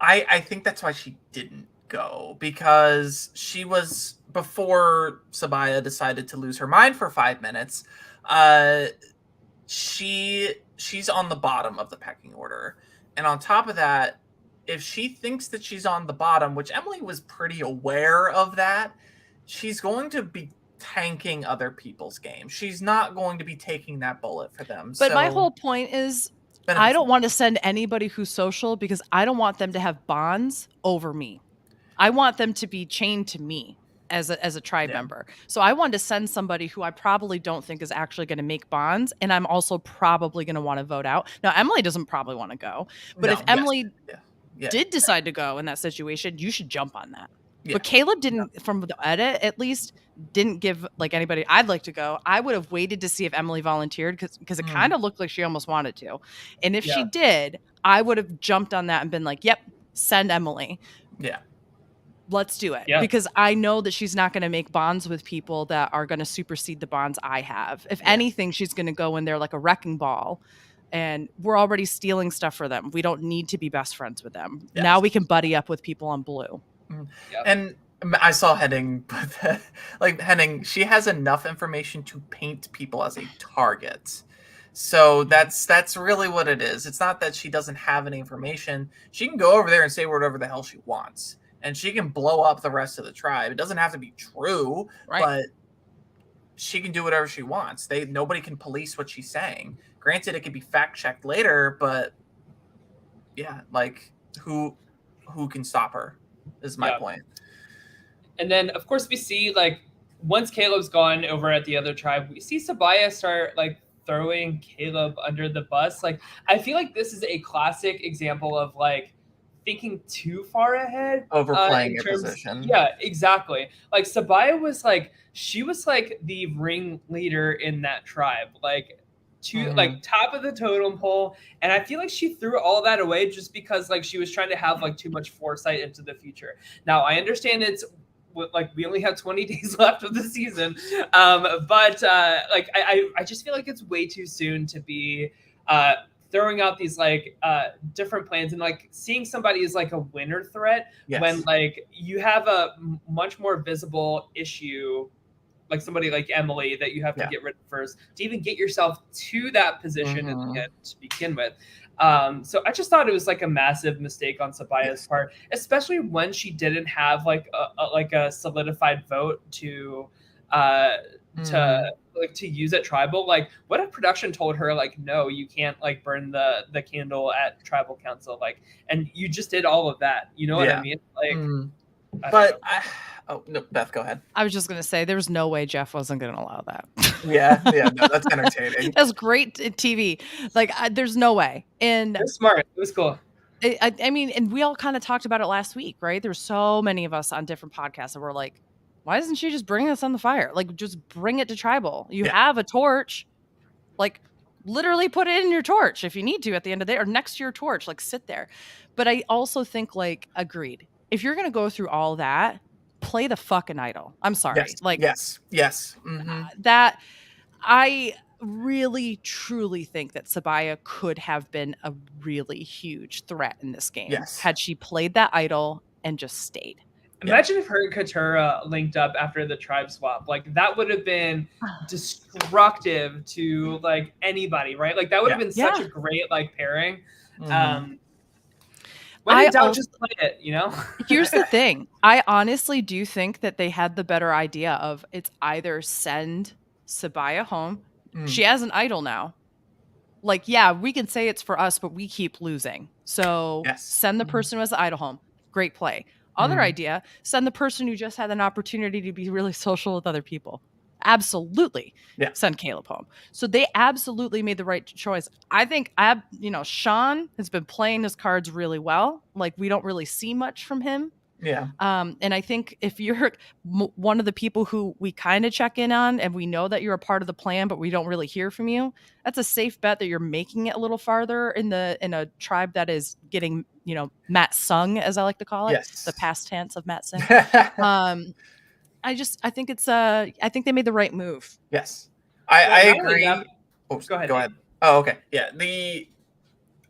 I think that's why she didn't go, because she was, before Sabaya decided to lose her mind for 5 minutes, she's on the bottom of the pecking order. And on top of that, if she thinks that she's on the bottom, which Emily was pretty aware of that, she's going to be tanking other people's game. She's not going to be taking that bullet for them. But my whole point is I don't want to send anybody who's social because I don't want them to have bonds over me. I want them to be chained to me as a tribe member. So I want to send somebody who I probably don't think is actually going to make bonds, and I'm also probably going to want to vote out. Now, Emily doesn't probably want to go, but if Emily did decide to go in that situation, you should jump on that. Yeah. But Caleb didn't, from the edit at least, didn't give like anybody, I'd like to go. I would have waited to see if Emily volunteered because it kind of looked like she almost wanted to. And if she did, I would have jumped on that and been like, yep, send Emily. Yeah. Let's do it. Because I know that she's not going to make bonds with people that are going to supersede the bonds I have. If anything, she's going to go in there like a wrecking ball. And we're already stealing stuff for them. We don't need to be best friends with them. Yes. Now we can buddy up with people on blue. And I saw Henning, like Henning, she has enough information to paint people as a target. So that's really what it is. It's not that she doesn't have any information. She can go over there and say whatever the hell she wants. And she can blow up the rest of the tribe. It doesn't have to be true, but she can do whatever she wants. Nobody can police what she's saying. Granted, it could be fact-checked later, but yeah, like who can stop her is my point. And then, of course, we see like once Caleb's gone over at the other tribe, we see Sabaya start like throwing Caleb under the bus. Like I feel like this is a classic example of like thinking too far ahead, overplaying your position. Yeah, exactly. Like Sabaya was like, she was like the ringleader in that tribe, like like top of the totem pole. And I feel like she threw all that away just because like she was trying to have like too much foresight into the future. Now I understand it's like we only have 20 days left of the season, but like I just feel like it's way too soon to be throwing out these like different plans and like seeing somebody as like a winner threat when like you have a much more visible issue like somebody like Emily that you have to Yeah. get rid of first to even get yourself to that position in the end to begin with. So I just thought it was like a massive mistake on Sabaya's part, especially when she didn't have like a solidified vote to use at tribal. Like, what if production told her like, no, you can't like burn the candle at tribal council, like, and you just did all of that, you know what I mean? Like, oh no, Beth, go ahead. I was just gonna say there was no way Jeff wasn't gonna allow that. Yeah, no, that's entertaining. That's great TV. Like, there's no way. And it was smart. It was cool. I mean, and we all kind of talked about it last week, right? There's so many of us on different podcasts that were like, why doesn't she just bring us on the fire? Like, just bring it to tribal. You have a torch. Like, literally put it in your torch if you need to at the end of the day, or next to your torch, like sit there. But I also think, like, agreed. If you're going to go through all that, play the fucking idol. I'm sorry. Yes. Like, yes. That I really, truly think that Sabaya could have been a really huge threat in this game. Yes. Had she played that idol and just stayed. Imagine if her and Katura linked up after the tribe swap. Like, that would have been destructive to like anybody, right? Like, that would have been such a great like pairing. When in doubt, just play it, you know? Here's the thing. I honestly do think that they had the better idea of it's either send Sabaya home. She has an idol now. Like, yeah, we can say it's for us, but we keep losing. So send the person who has the idol home. Great play. Other idea, send the person who just had an opportunity to be really social with other people. Absolutely. Send Caleb home. So they absolutely made the right choice. I think, Sean has been playing his cards really well. Like, we don't really see much from him. Yeah. And I think if you're one of the people who we kind of check in on and we know that you're a part of the plan, but we don't really hear from you, that's a safe bet that you're making it a little farther in a tribe that is getting, Matt sung, as I like to call it, the past tense of Matt sung. I think they made the right move. Yes. I agree. Go ahead. Go ahead. Oh, okay. Yeah.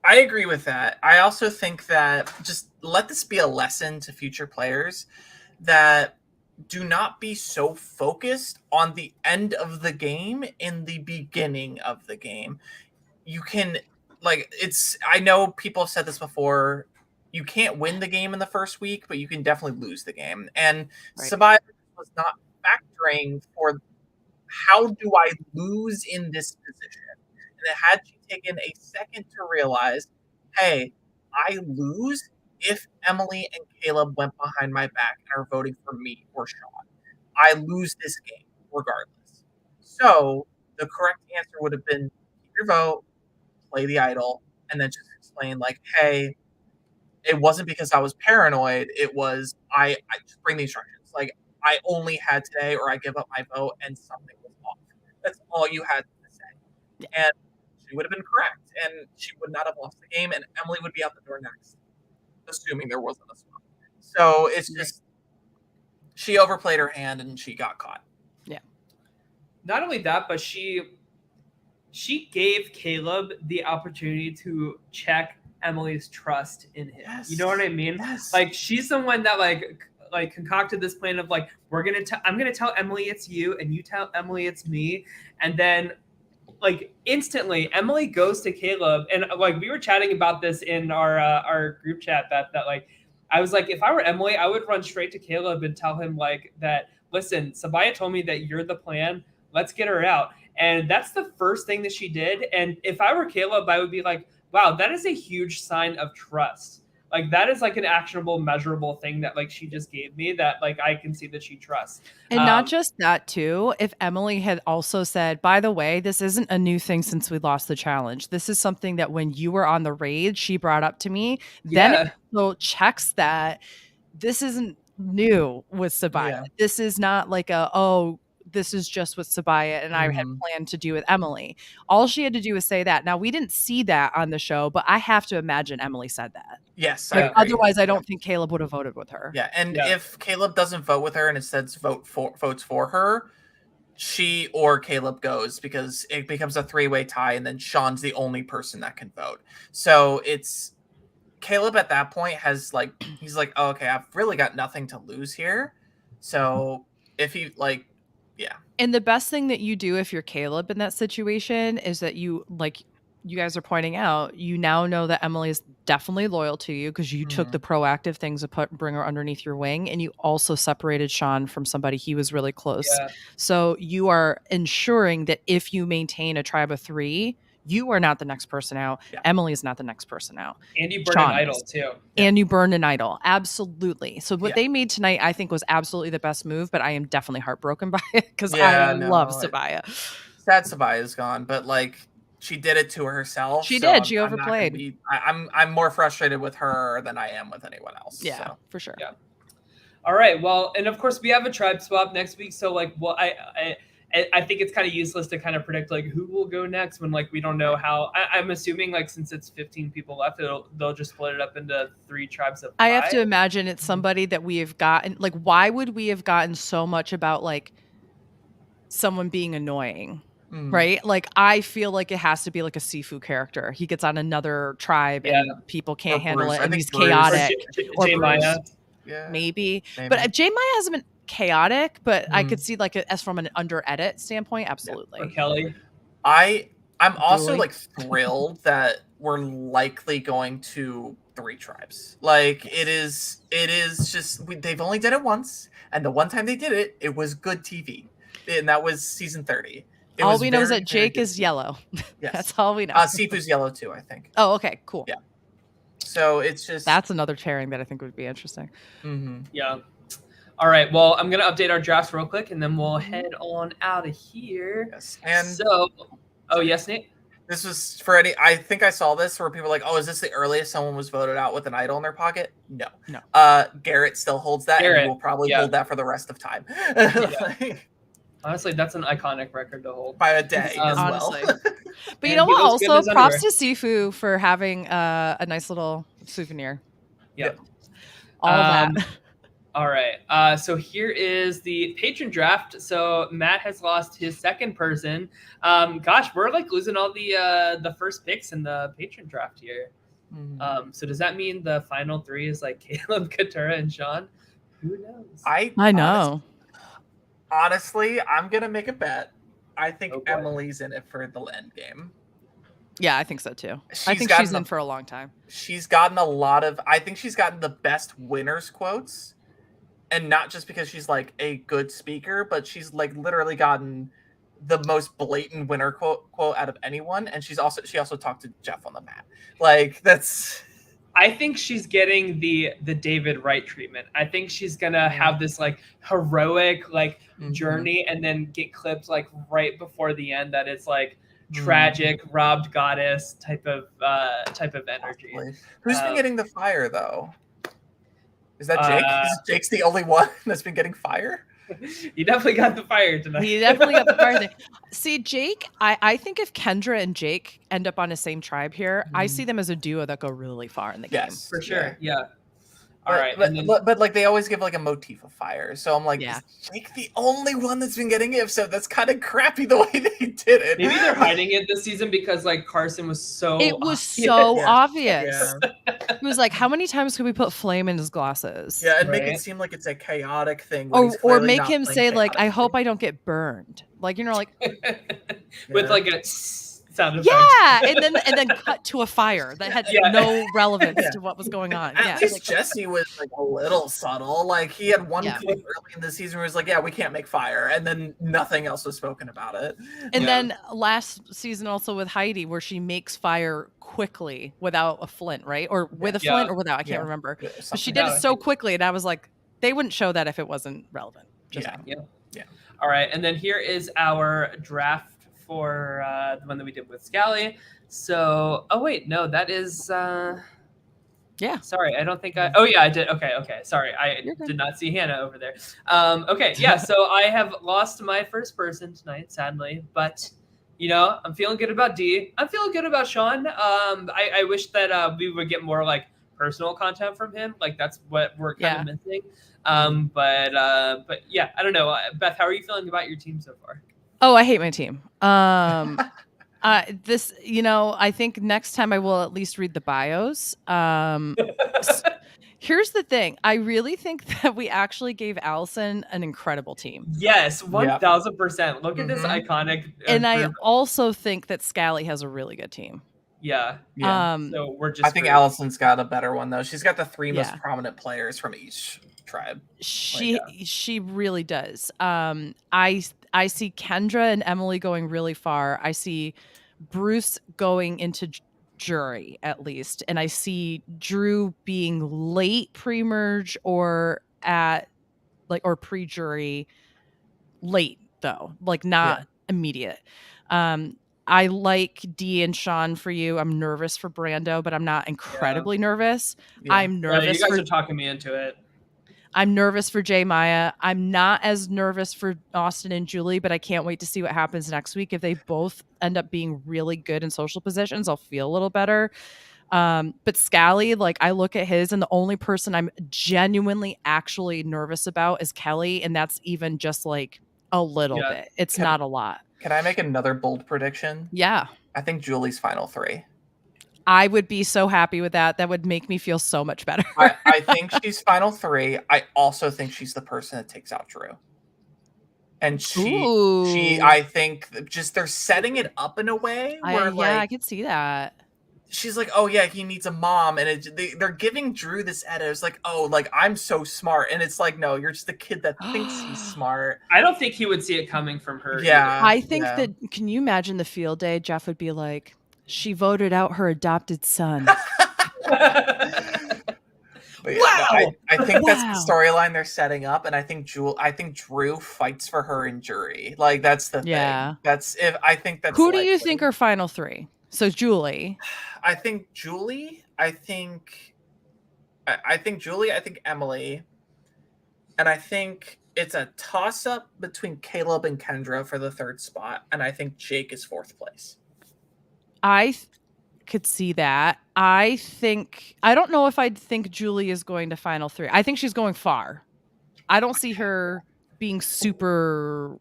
I agree with that. I also think that just let this be a lesson to future players that do not be so focused on the end of the game in the beginning of the game. You can, I know people have said this before, you can't win the game in the first week, but you can definitely lose the game. And Sabaya was not factoring for how do I lose in this position? And had she taken a second to realize, hey, I lose if Emily and Caleb went behind my back and are voting for me or Sean. I lose this game regardless. So the correct answer would have been keep your vote, play the idol, and then just explain like, hey, it wasn't because I was paranoid. It was I just bring the instructions. Like, I only had today, or I give up my vote, and something was off. That's all you had to say. And she would have been correct, and she would not have lost the game, and Emily would be out the door next, assuming there wasn't a swap. So it's just she overplayed her hand, and she got caught. Yeah. Not only that, but she gave Caleb the opportunity to check Emily's trust in him. Yes. You know what I mean? Yes. Like, she's the one that like concocted this plan of like, I'm gonna tell Emily it's you, and you tell Emily it's me, and then like instantly Emily goes to Caleb, and like we were chatting about this in our group chat that like I was like, if I were Emily, I would run straight to Caleb and tell him like that, listen, Sabaya told me that you're the plan, let's get her out. And that's the first thing that she did. And if I were Caleb, I would be like, wow, that is a huge sign of trust. Like, that is like an actionable, measurable thing that like she just gave me that like I can see that she trusts. And not just that too. If Emily had also said, by the way, this isn't a new thing since we lost the challenge. This is something that when you were on the raid, she brought up to me. Then it also checks that this isn't new with Sabaya. Yeah. This is not like this is just with Sabaya and I had planned to do with Emily. All she had to do was say that. Now, we didn't see that on the show, but I have to imagine Emily said that. Yes. Otherwise, I don't think Caleb would have voted with her. Yeah. And if Caleb doesn't vote with her and instead votes for her, she or Caleb goes, because it becomes a 3-way tie, and then Sean's the only person that can vote. So it's Caleb at that point has like, he's like, oh, okay, I've really got nothing to lose here. So if he like, And the best thing that you do if you're Caleb in that situation is that you, like you guys are pointing out, you now know that Emily is definitely loyal to you because you took the proactive things to bring her underneath your wing, and you also separated Sean from somebody he was really close. Yeah. So you are ensuring that if you maintain a tribe of 3, you are not the next person out. Yeah. Emily is not the next person out. And you burn Sean an idol is. too. And you burn an idol. Absolutely. So what they made tonight, I think, was absolutely the best move, but I am definitely heartbroken by it because I love Sabaya. Sad Sabaya's gone, but like she did it to herself. She so did. She overplayed. I'm more frustrated with her than I am with anyone else. Yeah, so. for sure. Yeah. All right. Well, and of course we have a tribe swap next week. So like, well, I think it's kind of useless to kind of predict like who will go next when like we don't know how. I'm assuming like since it's 15 people left, they'll just split it up into 3 tribes of 5. I have to imagine it's somebody that we have gotten. Like, why would we have gotten so much about like someone being annoying? Right? Like, I feel like it has to be like a Sifu character. He gets on another tribe and people can't handle it, and he's chaotic. Or J Maya. Yeah, maybe. But J Maya hasn't been chaotic, but I could see like as from an under edit standpoint, absolutely. Or Kelly. I'm also like thrilled that we're likely going to 3 tribes. Like it is just they've only done it once, and the one time they did it, it was good TV, and that was season 30. All we know is that Jake is yellow. Yes. That's all we know. Sifu's yellow too, I think. Oh, okay, cool. Yeah. So it's just that's another pairing that I think would be interesting. Yeah. All right. Well, I'm gonna update our drafts real quick, and then we'll head on out of here. Yes. And so, yes, Nate. This was for any. I think I saw this where people were like, "Oh, is this the earliest someone was voted out with an idol in their pocket?" No. Garrett still holds that, and he will probably hold that for the rest of time. Honestly, that's an iconic record to hold by a day as honestly. well. But you know what? Also, props to Sifu for having a nice little souvenir. Yep. All that. All right. So here is the patron draft. So Matt has lost his second person. Gosh, we're like losing all the first picks in the patron draft here. So does that mean the final 3 is like Caleb, Katura, and Sean? Who knows? I know. Honestly, I'm gonna make a bet. I think Emily's in it for the end game. Yeah, I think so too. I think she's in for a long time. She's gotten a lot of. I think she's gotten the best winners quotes, and not just because she's like a good speaker, but she's like literally gotten the most blatant winner quote out of anyone. And she also talked to Jeff on the mat. Like that's. I think she's getting the David Wright treatment. I think she's gonna have this like heroic like journey, and then get clipped like right before the end that it's like tragic, robbed goddess type of energy. Who's been getting the fire though? Is that Jake? Jake's the only one that's been getting fire? You definitely got the fire tonight. He definitely got the fire thing. See, Jake, I think if Kendra and Jake end up on the same tribe here, I see them as a duo that go really far in the game. Yes, for sure. Yeah. All right, but like they always give like a motif of fire, so I'm like, is Jake the only one that's been getting it? So that's kind of crappy the way they did it. Maybe they're hiding it this season because like Carson was so. It was so obvious. He was like, "How many times could we put flame in his glasses?" Yeah, and make it seem like it's a chaotic thing, or make him say like, "I hope I don't get burned." Like like with like a sound effect. Yeah, and then cut to a fire that had no relevance to what was going on. At least Jesse was like a little subtle. Like he had one clip early in the season where he was like, "Yeah, we can't make fire," and then nothing else was spoken about it. And then last season also with Heidi, where she makes fire quickly without a flint, right? Or with a flint or without, I can't remember. But she did it so quickly, and I was like, they wouldn't show that if it wasn't relevant. Yeah. All right, and then here is our draft for the one that we did with Scally. So, that is sorry, I don't think I did. Okay. Sorry, I did not see Hannah over there. So I have lost my first person tonight, sadly, but I'm feeling good about D. I'm feeling good about Sean. I wish that we would get more like personal content from him. Like that's what we're kind of missing. But yeah, I don't know. Beth, how are you feeling about your team so far? Oh, I hate my team. I think next time I will at least read the bios. Here's the thing. I really think that we actually gave Allison an incredible team. Yes, 1000%. Look at this Mhm. iconic. And I group. also think that Scally has a really good team. Yeah. Yeah. So we're just. I think screwed. Allison's got a better one though. She's got the three most Yeah. prominent players from each tribe. She really does. I see Kendra and Emily going really far. I see Bruce going into jury at least, and I see Drew being late pre-merge or at or pre-jury late though, like not immediate. I like Dee and Sean for you. I'm nervous for Brando, but I'm not incredibly nervous. Yeah. I'm nervous you guys for are talking me into it. I'm nervous for Jay Maya. I'm not as nervous for Austin and Julie, but I can't wait to see what happens next week. If they both end up being really good in social positions, I'll feel a little better. But Scally, like I look at his, and the only person I'm genuinely actually nervous about is Kelly, and that's even just like a little bit. It's not a lot. Can I make another bold prediction? Yeah. I think Julie's final three. I would be so happy with that. That would make me feel so much better. I think she's final three. I also think she's the person that takes out Drew. And she I think just they're setting it up in a way where I could see that. She's like, oh yeah, he needs a mom, and they're giving Drew this edit. It's like, oh, like I'm so smart, and it's like, no, you're just a kid that thinks he's smart. I don't think he would see it coming from her. Yeah, I think that. Can you imagine the field day? Jeff would be like, she voted out her adopted son. I think that's the storyline they're setting up, and I think Drew fights for her in jury. Like that's the thing. That's I think that's. Who do you think are final three? So Julie. I think Julie. I think Julie. I think Emily. And I think it's a toss-up between Caleb and Kendra for the third spot. And I think Jake is fourth place. I could see that. I don't know if I'd think Julie is going to final three. I think she's going far. I don't see her being super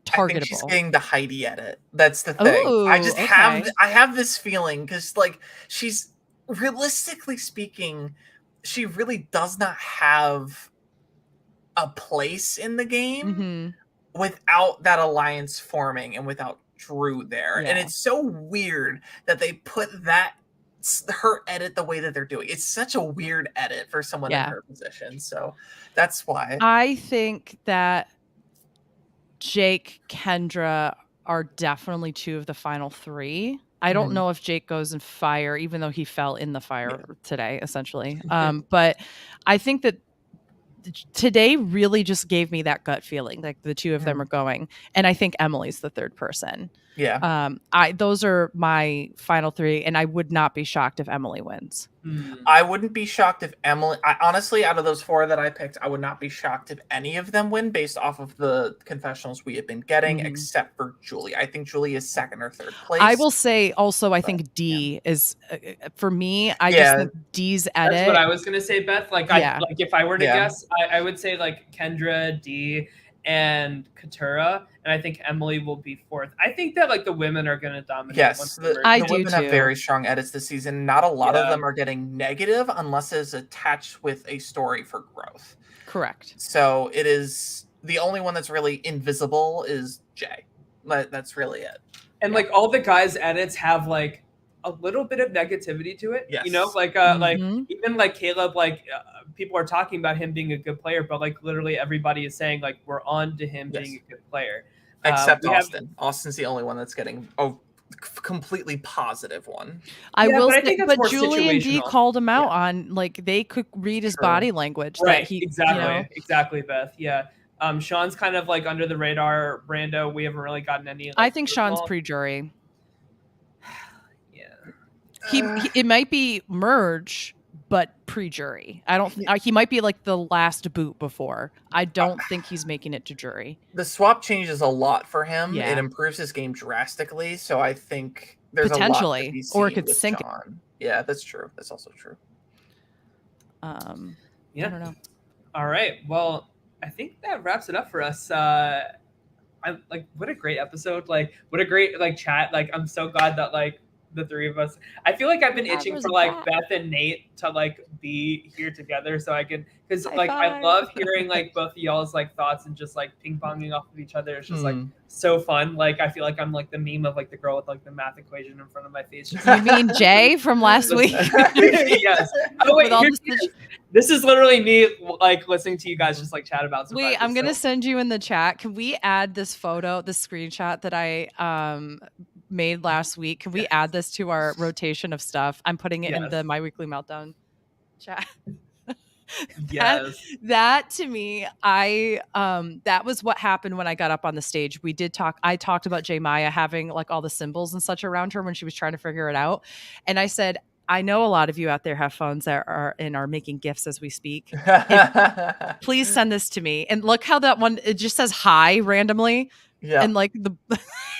targetable. I think she's getting the Heidi edit. That's the thing. Ooh, I have this feeling because like she's realistically speaking, she really does not have a place in the game without that alliance forming and without Drew there. And it's so weird that they put her edit the way that they're doing. It's such a weird edit for someone in her position. So that's why I think that Jake, Kendra are definitely two of the final three. I don't know if Jake goes in fire, even though he fell in the fire today, essentially. But I think that today really just gave me that gut feeling, like the two of them are going. And I think Emily's the third person. Yeah. Those are my final three, and I would not be shocked if Emily wins. I wouldn't be shocked if Emily. Honestly, out of those four that I picked, I would not be shocked if any of them win based off of the confessionals we have been getting, except for Julie. I think Julie is second or third place. I will say also, I think Dee is for me. I just think Dee's edit. That's what I was gonna say, Beth. Like, if I were to guess, I would say like Kendra, Dee, and Katura, and I think Emily will be fourth. I think that like the women are going to dominate. Yes, the women have very strong edits this season. Not a lot of them are getting negative unless it's attached with a story for growth. Correct. So it is the only one that's really invisible is Jay. That's really it. And like all the guys' edits have like a little bit of negativity to it. Yes. You know, like like even like Caleb, like people are talking about him being a good player, but like literally everybody is saying like we're on to him being a good player. Except Austin. Austin's the only one that's getting a completely positive one. I will say, but Julie and Dee called him out on like they could read his body language. Right. That he, exactly, Beth. Yeah. Sean's kind of like under the radar. Brando, we haven't really gotten any. Like, I think Sean's pre-jury. Yeah. It might be merge, but pre-jury. I don't. He might be like the last boot before. I don't think he's making it to jury. The swap changes a lot for him. Yeah. It improves his game drastically. So I think there's potentially, a lot to be seen or it could sink Sean. It. Yeah, that's true. That's also true. Yeah. I don't know. All right. Well, I think that wraps it up for us. What a great episode. Like, what a great like chat. Like, I'm so glad that like the three of us. I feel like I've been itching Abra's for like back. Beth and Nate to like be here together so I can, because High like I five. love hearing like both of y'all's like thoughts and just like ping ponging off of each other. It's just like Mm. so fun. Like I feel like I'm like the meme of like the girl with like the math equation in front of my face. Just You mean Jay from last week? Yes. Oh wait, With all here this- it is. This is literally me like listening to you guys just like chat about Wait, Survivor. I'm gonna So- send you in the chat. Can we add this photo, this screenshot that I made last week? Can we add this to our rotation of stuff? I'm putting it in Yes. the My Weekly Meltdown chat. Yes. That to me, that was what happened when I got up on the stage. I talked about J Maya having like all the symbols and such around her when she was trying to figure it out. And I said, I know a lot of you out there have phones that are making gifts as we speak. Please send this to me. And look how that one, it just says hi randomly. Yeah. And like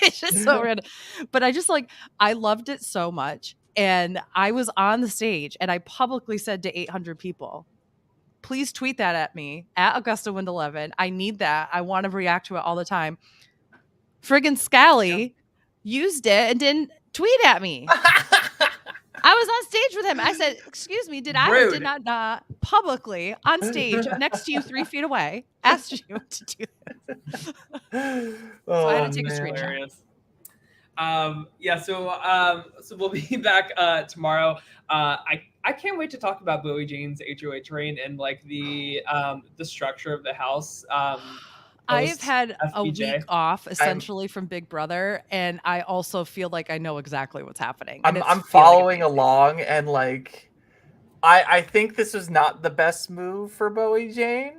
it's just so random. But I loved it so much. And I was on the stage and I publicly said to 800 people, please tweet that at me at AugustaWind11. I need that. I want to react to it all the time. Friggin' Scally used it and didn't tweet at me. I was on stage with him. I said, excuse me, did I or did not publicly on stage next to you 3 feet away asked you to do this? So I had to take a screenshot. Hilarious. So we'll be back tomorrow. I can't wait to talk about Bowie Jane's HOH reign and like the structure of the house. I've had a FBJ. week off essentially from Big Brother, and I also feel like I know exactly what's happening. And I'm following along, and like I think this was not the best move for Bowie Jane,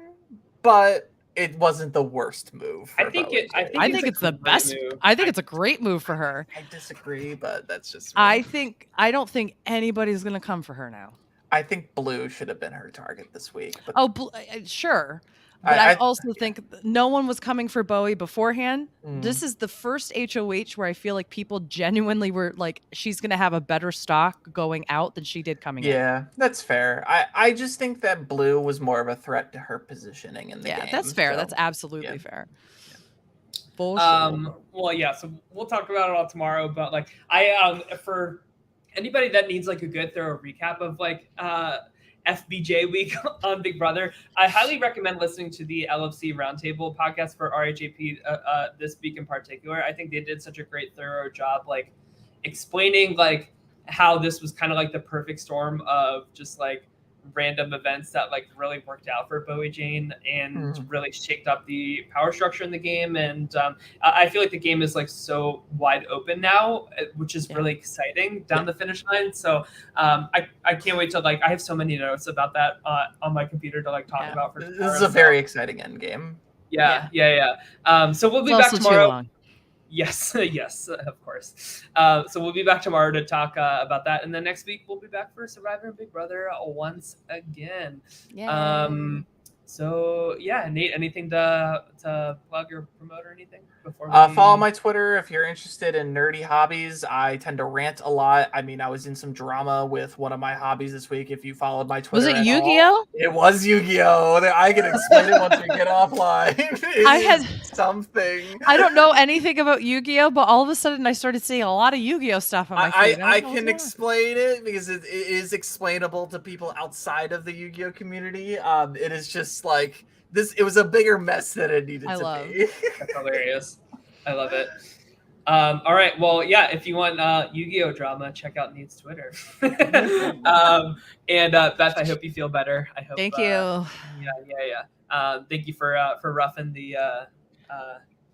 but it wasn't the worst move. For I think Bowie Jane. I think it's the best. Move. I think it's a great move for her. I disagree, but that's just I me. don't think anybody's gonna come for her now. I think Blue should have been her target this week. But Sure. But I also think no one was coming for Bowie beforehand. This is the first HOH where I feel like people genuinely were like, she's going to have a better stock going out than she did coming in. Yeah, that's fair. I just think that Blue was more of a threat to her positioning in the game. Yeah, that's fair. So, That's absolutely fair. Yeah. Bullshit. Well, yeah, so we'll talk about it all tomorrow, but like for anybody that needs like a good thorough recap of like FBJ week on Big Brother, I highly recommend listening to the LFC Roundtable podcast for RHAP this week in particular. I think they did such a great thorough job like explaining like how this was kind of like the perfect storm of just like random events that like really worked out for Bowie Jane and really shaked up the power structure in the game. And I feel like the game is like so wide open now, which is really exciting down the finish line. So I can't wait to like, I have so many notes about that on my computer to like talk about. For this is a very exciting end game. Yeah. So we'll be back tomorrow. Yes, of course. So we'll be back tomorrow to talk about that, and then next week we'll be back for Survivor and Big Brother once again. So yeah, Nate, anything to plug or promote or anything before we... Follow my Twitter if you're interested in nerdy hobbies. I tend to rant a lot. I mean, I was in some drama with one of my hobbies this week. If you followed my Twitter, was it Yu-Gi-Oh? It was Yu-Gi-Oh. I can explain it once we get offline. I had something. I don't know anything about Yu-Gi-Oh, but all of a sudden I started seeing a lot of Yu-Gi-Oh stuff on my feed. I can explain it because it is explainable to people outside of the Yu-Gi-Oh community. It is just like this. It was a bigger mess than it needed to be. That's hilarious. I love it. All right. Well, yeah, if you want Yu-Gi-Oh drama, check out Nate's Twitter. And Beth, I hope you feel better. I hope. Thank you. Yeah. Thank you for roughing the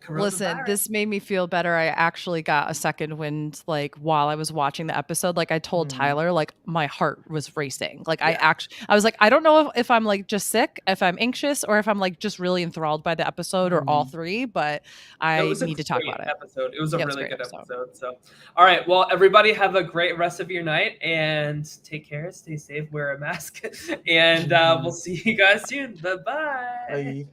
Listen, this made me feel better. I actually got a second wind, like while I was watching the episode. Like I told Tyler, like my heart was racing. Like I was like, I don't know if I'm like just sick, if I'm anxious, or if I'm like just really enthralled by the episode, or all three. But I need to talk about it. It was a really good episode. So, all right. Well, everybody have a great rest of your night and take care. Stay safe. Wear a mask, and we'll see you guys soon. Bye-bye. Bye.